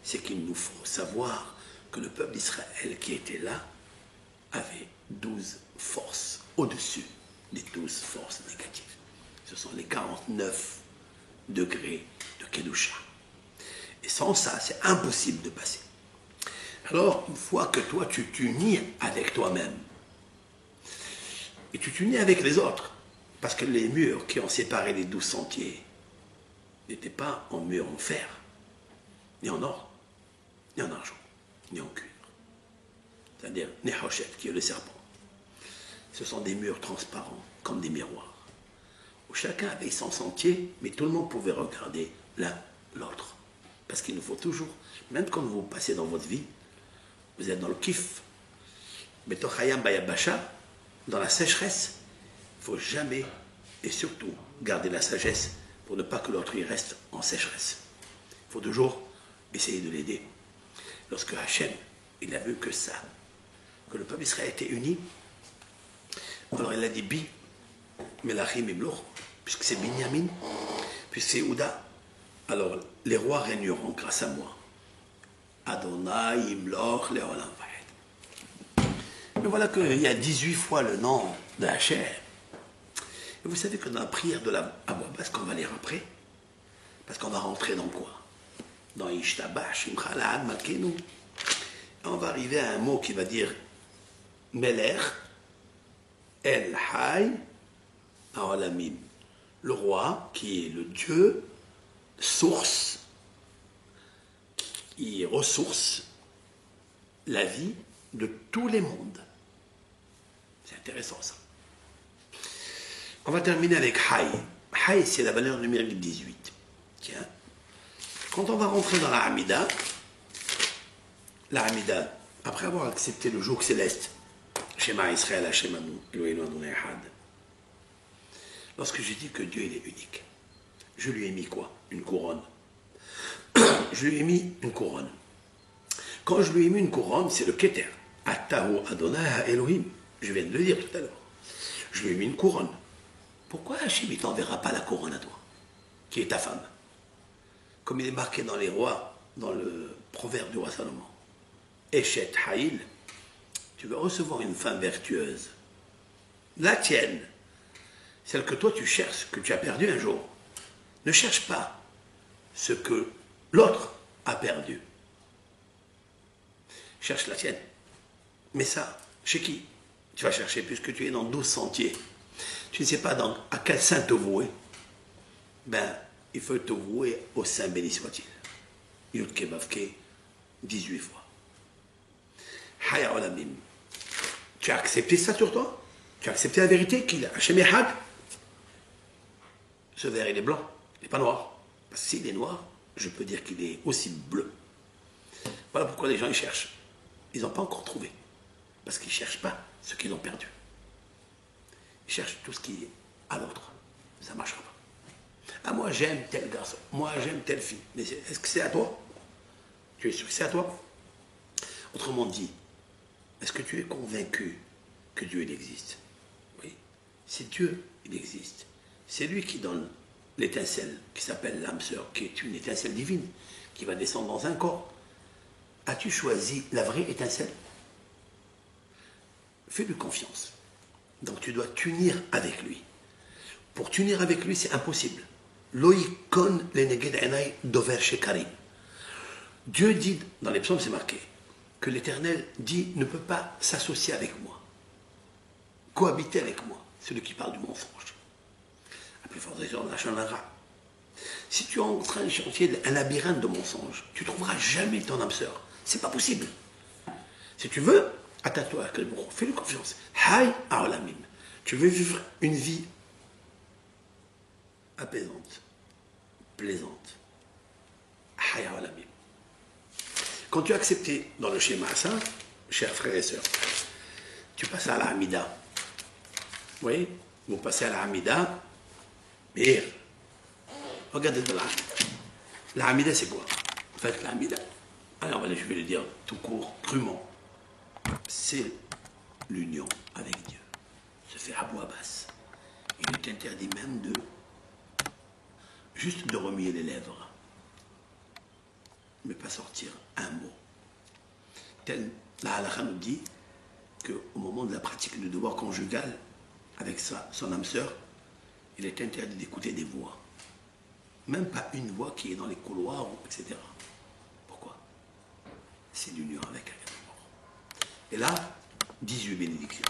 C'est qu'il nous faut savoir que le peuple d'Israël qui était là avait 12 forces au-dessus des 12 forces négatives. Ce sont les 49 degrés de Kedusha. Et sans ça, c'est impossible de passer. Alors, une fois que toi, tu t'unis avec toi-même, Et tu t'unis avec les autres. Parce que les murs qui ont séparé les 12 sentiers n'étaient pas en murs en fer, ni en or, ni en argent, ni en cuivre. C'est-à-dire Nehoshet, qui est le serpent. Ce sont des murs transparents, comme des miroirs, où chacun avait son sentier, mais tout le monde pouvait regarder l'un l'autre. Parce qu'il nous faut toujours, même quand vous passez dans votre vie, vous êtes dans le kiff, mais dans la sécheresse, il ne faut jamais, et surtout, garder la sagesse pour ne pas que l'autre y reste en sécheresse. Il faut toujours essayer de l'aider. Lorsque Hachem, il a vu que ça, que le peuple Israël était uni, alors il a dit Bi, Melachim Ibloch, puisque c'est Binyamin, puisque c'est Ouda, alors les rois régneront grâce à moi. Adonai Imloch Leolam Vahed. Mais voilà qu'il y a 18 fois le nom de Hachem. Et vous savez que dans la prière de la voix basse qu'on va lire après, parce qu'on va rentrer dans quoi? Dans Ishtabah, Shimchalad, Malkenu. On va arriver à un mot qui va dire Melech, El Hay, Aolamim. Le roi qui est le Dieu, source, qui ressource la vie de tous les mondes. C'est intéressant ça. On va terminer avec Hay. Hay, c'est la valeur numérique 18. Tiens. Quand on va rentrer dans la Hamida, après avoir accepté le joug céleste, Shema Israël, Hashem Eloheinu Adonai Echad, lorsque j'ai dit que Dieu il est unique, je lui ai mis quoi? Une couronne. Je lui ai mis une couronne. Quand je lui ai mis une couronne, c'est le Keter. Atahu Adonai Elohim. Je viens de le dire tout à l'heure. Je lui ai mis une couronne. Pourquoi Hachem ne t'enverra pas la couronne à toi, qui est ta femme? Comme il est marqué dans les rois, dans le proverbe du roi Salomon. Eshet Haïl, tu vas recevoir une femme vertueuse. La tienne, celle que toi tu cherches, que tu as perdue un jour. Ne cherche pas ce que l'autre a perdu. Cherche la tienne. Mais ça, chez qui tu vas chercher, puisque tu es dans 12 sentiers? Tu ne sais pas à quel saint te vouer. Ben, il faut te vouer au Saint béni soit-il. Yud Kebavke, 18 fois. Haya Olamim. Tu as accepté ça sur toi? Tu as accepté la vérité qu'il a Hachem Echad? Ce verre, il est blanc, il n'est pas noir. Parce que s'il est noir, je peux dire qu'il est aussi bleu. Voilà pourquoi les gens y cherchent. Ils n'ont pas encore trouvé. Parce qu'ils ne cherchent pas ce qu'ils ont perdu. Ils cherchent tout ce qui est à l'autre. Ça ne marchera pas. Ah, moi j'aime tel garçon, moi j'aime telle fille. Mais est-ce que c'est à toi? Tu es sûr que c'est à toi? Autrement dit, est-ce que tu es convaincu que Dieu il existe? Oui. Si Dieu il existe, c'est lui qui donne l'étincelle qui s'appelle l'âme sœur, qui est une étincelle divine, qui va descendre dans un corps. As-tu choisi la vraie étincelle? Fais-lui confiance. Donc tu dois t'unir avec lui. Pour t'unir avec lui, c'est impossible. Loïkon leneged enai dover shekarim. Dieu dit, dans les psaumes c'est marqué, que l'Éternel dit ne peut pas s'associer avec moi, cohabiter avec moi, celui qui parle du mensonge. À plus forte raison, la chanara. Si tu es en train de chercher un labyrinthe de mensonges, tu ne trouveras jamais ton âme sœur. C'est pas possible. Si tu veux, attache-toi à quel bourreau, fais-lui confiance. Hay aolamim. Tu veux vivre une vie apaisante, plaisante. Hay aolamim. Quand tu as accepté dans le schéma ça, chers frères et sœurs, tu passes à la Hamida. Oui, vous passez à la Hamida, et regardez de la Hamida. La Hamida, c'est quoi? En fait, la Hamida, alors je vais le dire tout court, crûment, c'est l'union avec Dieu. Se fait à voix basse. Il est interdit même de juste de remuer les lèvres, mais pas sortir un mot. La halakha nous dit qu'au moment de la pratique du devoir conjugal avec son âme sœur, il est interdit d'écouter des voix. Même pas une voix qui est dans les couloirs, etc. Pourquoi? C'est l'union avec elle. Et là, 18 bénédictions.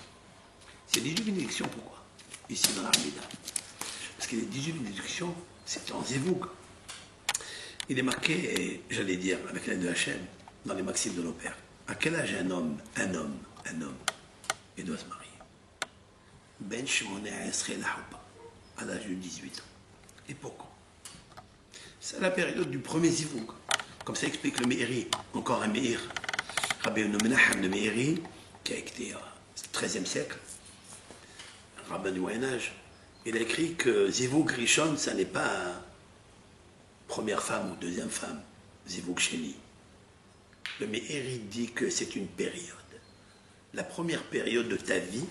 Les 18 bénédictions, pourquoi? Ici dans l'Armida. Parce que les 18 bénédictions, c'est en Zivouk. Il est marqué, j'allais dire, avec l'aide de Hachem, dans les maximes de nos pères. À quel âge un homme, il doit se marier? Ben Shimone Esrei Lahupa, à l'âge de 18 ans. Et pourquoi? C'est la période du premier Zivouk. Comme ça explique le Meiri, encore un Meir, Rabbi Menachem de Meiri, qui a été au XIIIe siècle, un rabbin du Moyen-Âge. Il a écrit que Zivouk Rishon, ça n'est pas première femme ou deuxième femme, Zivouk Sheni. Le Meiri dit que c'est une période. La première période de ta vie,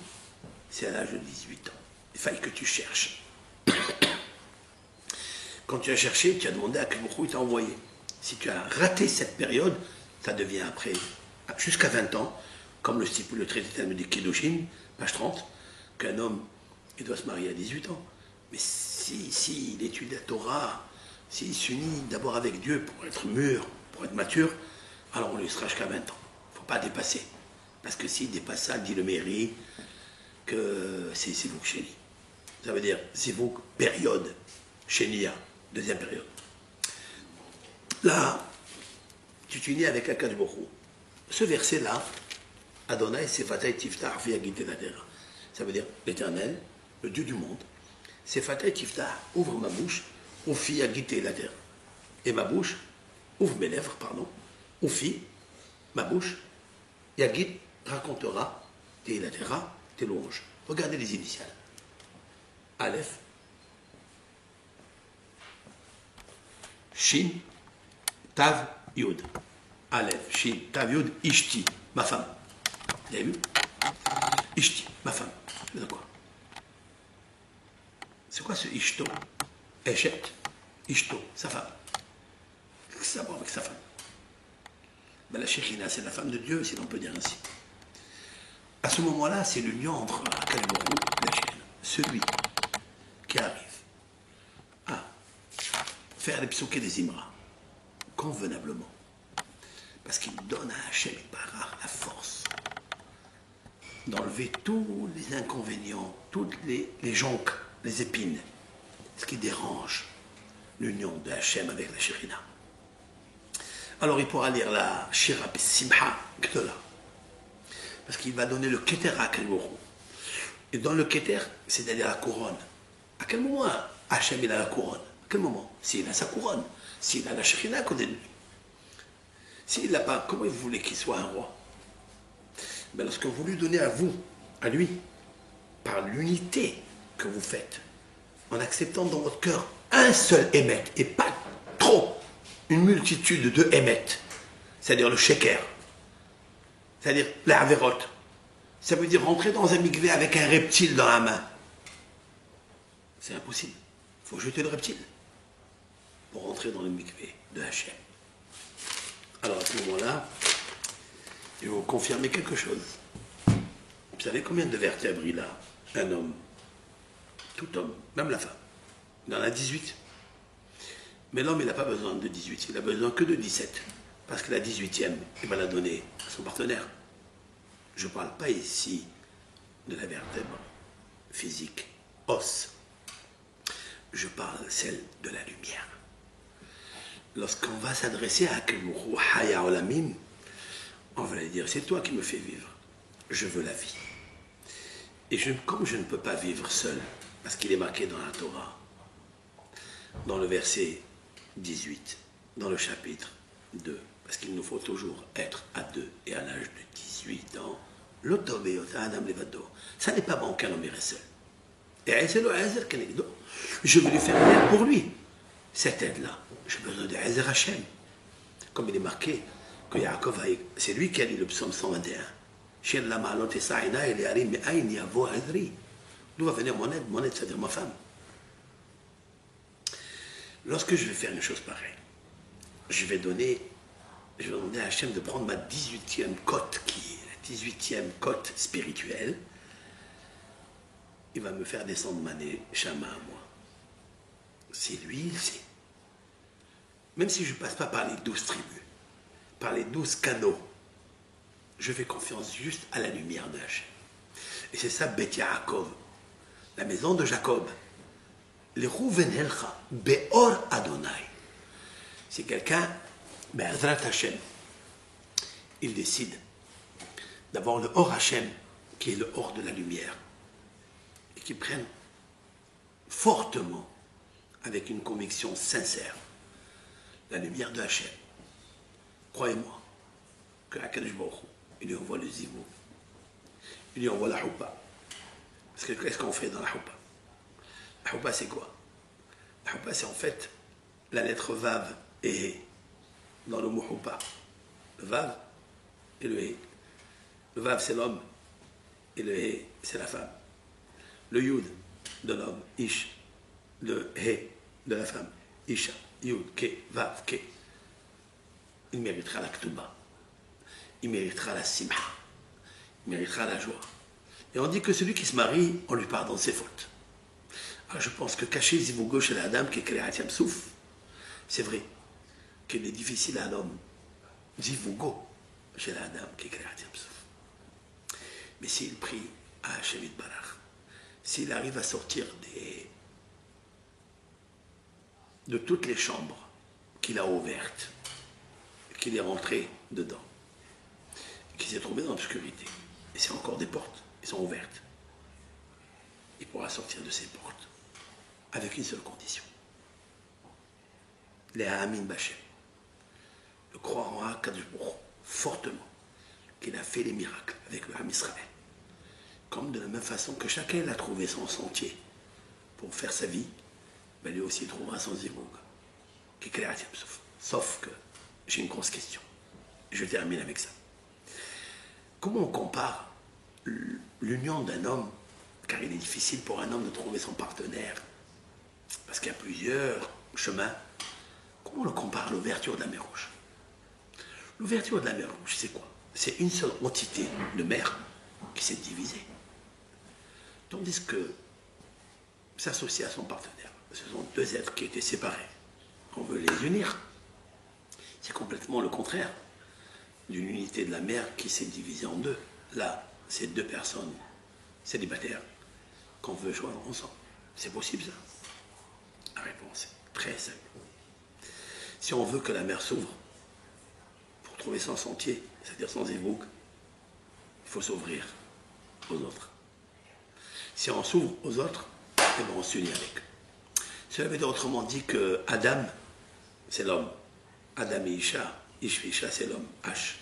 c'est à l'âge de 18 ans. Il faille que tu cherches. Quand tu as cherché, tu as demandé à quel moment il t'a envoyé. Si tu as raté cette période, ça devient après, jusqu'à 20 ans, comme le stipule le traité talmudique Kiddushin, page 30, qu'un homme, il doit se marier à 18 ans. Mais si il étudie la Torah, s'il s'unit d'abord avec Dieu pour être mûr, pour être mature, alors on lui sera jusqu'à 20 ans. Il ne faut pas dépasser. Parce que s'il dépasse ça, dit le Meiri, que c'est Zivouk Sheni. Ça veut dire Zivouk période, Shenia, deuxième période. Là, tu t'unis avec Akadosh Baruch Hu. Ce verset-là, Adonai Sefatay Tiftah Viagite la terre. Ça veut dire l'Éternel, le Dieu du monde. Sefatay Tiftah, ouvre ma bouche, Oufi Agite la terre. Et ma bouche, ouvre mes lèvres, pardon, Oufi, ma bouche, Yagit racontera tes latera, tes louanges. Regardez les initiales. Aleph, Shin, Tav, Yud. Aleph, Shin, Tav, Yud, Ishti, ma femme. Vous avez vu? Ishti, ma femme. C'est de quoi? C'est quoi ce Ishto? Eshet, Ishto, sa femme. Qu'est-ce que ça va avec sa femme? Ben, la Shekhina, c'est la femme de Dieu, si l'on peut dire ainsi. À ce moment-là, c'est l'union entre Akadosh Baruch Hu et la Shekhina. Celui qui arrive à faire les psauké des Imra convenablement, parce qu'il donne à Hachem Barach la force d'enlever tous les inconvénients, toutes les jonques, les épines, ce qui dérange l'union de Hachem avec la Shekhina. Alors il pourra lire la Shira Simha Gdola, parce qu'il va donner le Keter à Akadosh Baruch Hu. Et dans le Keter, c'est-à-dire la couronne. À quel moment Hachem il a la couronne? À quel moment? S'il a sa couronne, s'il a la Shekhina à côté de lui. S'il l'a pas, comment vous voulez qu'il soit un roi? Ben, lorsque vous lui donnez à vous, à lui, par l'unité que vous faites, en acceptant dans votre cœur un seul émet, et pas trop, une multitude de émettes, c'est-à-dire le sheker, c'est-à-dire la avérote. Ça veut dire rentrer dans un mikvé avec un reptile dans la main. C'est impossible. Il faut jeter le reptile pour rentrer dans le mikvé de Hachem. Alors à ce moment-là, je vais vous confirmer quelque chose. Vous savez combien de vertèbres il a, un homme? Tout homme, même la femme. Il en a 18. Mais l'homme, il n'a pas besoin de 18, il n'a besoin que de 17. Parce que la 18e, il va la donner à son partenaire. Je ne parle pas ici de la vertèbre physique, os. Je parle celle de la lumière. Lorsqu'on va s'adresser à Akelmourou, Haya Olamim, on va lui dire, c'est toi qui me fais vivre. Je veux la vie. Et comme je ne peux pas vivre seul, parce qu'il est marqué dans la Torah, dans le verset 18, dans le chapitre 2, parce qu'il nous faut toujours être à 2 et à l'âge de 18 ans, l'otobéota Adam Levado. Ça n'est pas bon qu'un homme irait seul. Et je veux lui faire une aide pour lui. Cette aide-là, j'ai besoin de Ezer Hashem. Comme il est marqué que Yaakov, c'est lui qui a dit le psaume 121. D'où va venir mon aide? Mon aide, c'est-à-dire ma femme. Lorsque je vais faire une chose pareille, je vais demander à Hachem de prendre ma 18e cote, qui est la 18e cote spirituelle. Il va me faire descendre ma Neshama à moi. C'est lui, il sait. Même si je ne passe pas par les 12 tribus, par les 12 canaux, je fais confiance juste à la lumière de Hachem. Et c'est ça, Bet Yaakov, la maison de Jacob. Les Rouvenelcha, Beor Adonai. C'est quelqu'un, Be'ezrat Hashem, il décide d'avoir le Or Hashem, qui est le Or de la lumière, et qui prenne fortement, avec une conviction sincère, la lumière de Hashem. Croyez-moi, que Akadosh Baruch Hu, il lui envoie le zivou, il lui envoie la choupa. Parce que qu'est-ce qu'on fait dans la choupa? La choupa, c'est quoi? La choupa, c'est en fait la lettre Vav et He dans le mot choupa. Le Vav et le He. Le Vav, c'est l'homme, et le He, c'est la femme. Le Yud de l'homme, Ish. Le He de la femme, Isha, Yud, Ke, Vav, Ke. Il méritera la Ktuba. Il méritera la Simha. Il méritera la joie. Et on dit que celui qui se marie, on lui pardonne ses fautes. Alors je pense que cacher Zivougo chez la dame qui est Kriyat Yamsouf, c'est vrai qu'il est difficile à l'homme. Zivougo chez la dame qui est Kriyat Yamsouf. Mais s'il prie à Hashem Yitbarach, s'il arrive à sortir de toutes les chambres qu'il a ouvertes, qu'il est rentré dedans, qu'il s'est trouvé dans l'obscurité, et c'est encore des portes, elles sont ouvertes, il pourra sortir de ces portes avec une seule condition. Les Ha'amin Bachem, le croire en Akadosh Baruch Hu fortement, qu'il a fait les miracles avec le Ham Israël, comme de la même façon que chacun a trouvé son sentier pour faire sa vie, ben lui aussi il trouvera son zivug, qui est Kriyat Yamsouf. Sauf que j'ai une grosse question. Je termine avec ça. Comment on compare l'union d'un homme, car il est difficile pour un homme de trouver son partenaire, parce qu'il y a plusieurs chemins, comment on le compare à l'ouverture de la mer Rouge? L'ouverture de la mer Rouge, c'est quoi? C'est une seule entité de mer qui s'est divisée. Tandis que s'associer à son partenaire, ce sont deux êtres qui étaient séparés. On veut les unir. C'est complètement le contraire d'une unité de la mer qui s'est divisée en deux. Là, c'est deux personnes célibataires qu'on veut joindre ensemble. C'est possible ça? La réponse est très simple. Si on veut que la mer s'ouvre pour trouver son sentier, c'est-à-dire son zivug, il faut s'ouvrir aux autres. Si on s'ouvre aux autres, eh bien on s'unit avec eux. Cela veut dire autrement dit que Adam, c'est l'homme. Adam et Isha, Ish et Isha, c'est l'homme, H,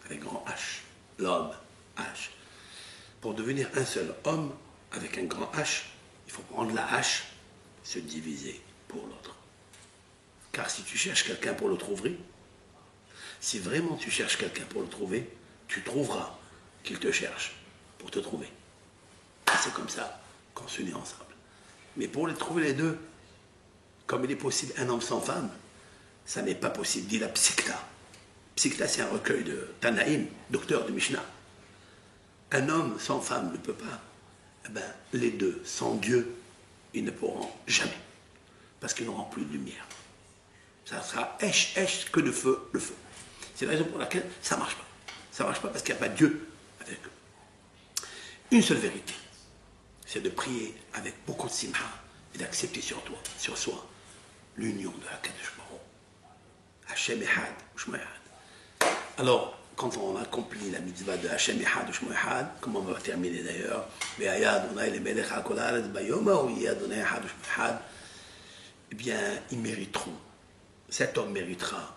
avec grand H, l'homme, H. Pour devenir un seul homme, avec un grand H, il faut prendre la H, se diviser pour l'autre. Car si tu cherches quelqu'un pour le trouver, si vraiment tu cherches quelqu'un pour le trouver, tu trouveras qu'il te cherche pour te trouver. Et c'est comme ça qu'on s'unit ensemble. Mais pour les trouver les deux, comme il est possible un homme sans femme, ça n'est pas possible, dit la Psikta. Psikta, c'est un recueil de Tanaïm, docteur de Mishnah. Un homme sans femme ne peut pas. Eh ben, les deux, sans Dieu, ils ne pourront jamais. Parce qu'ils n'auront plus de lumière. Ça sera que le feu. C'est la raison pour laquelle ça ne marche pas. Ça ne marche pas parce qu'il n'y a pas de Dieu avec eux. Une seule vérité, c'est de prier avec beaucoup de simha et d'accepter sur soi, l'union de Akadosh Baruch Hu. Hashem Echad, Shmo Echad. Alors, quand on accomplit la mitzvah de Hashem Echad, Shmo Echad, comme on va terminer d'ailleurs, eh bien, ils mériteront, cet homme méritera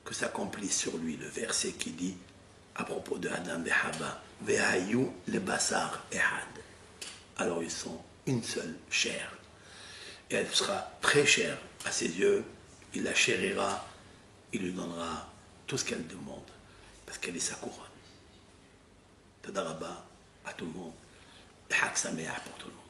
que s'accomplisse sur lui le verset qui dit à propos de Adam et Haba, Ve'ayu le basar ehad. Alors ils sont une seule chair. Et elle sera très chère à ses yeux. Il la chérira. Il lui donnera tout ce qu'elle demande. Parce qu'elle est sa couronne. Tadaraba à tout le monde. Et Hak Sameach pour tout le monde.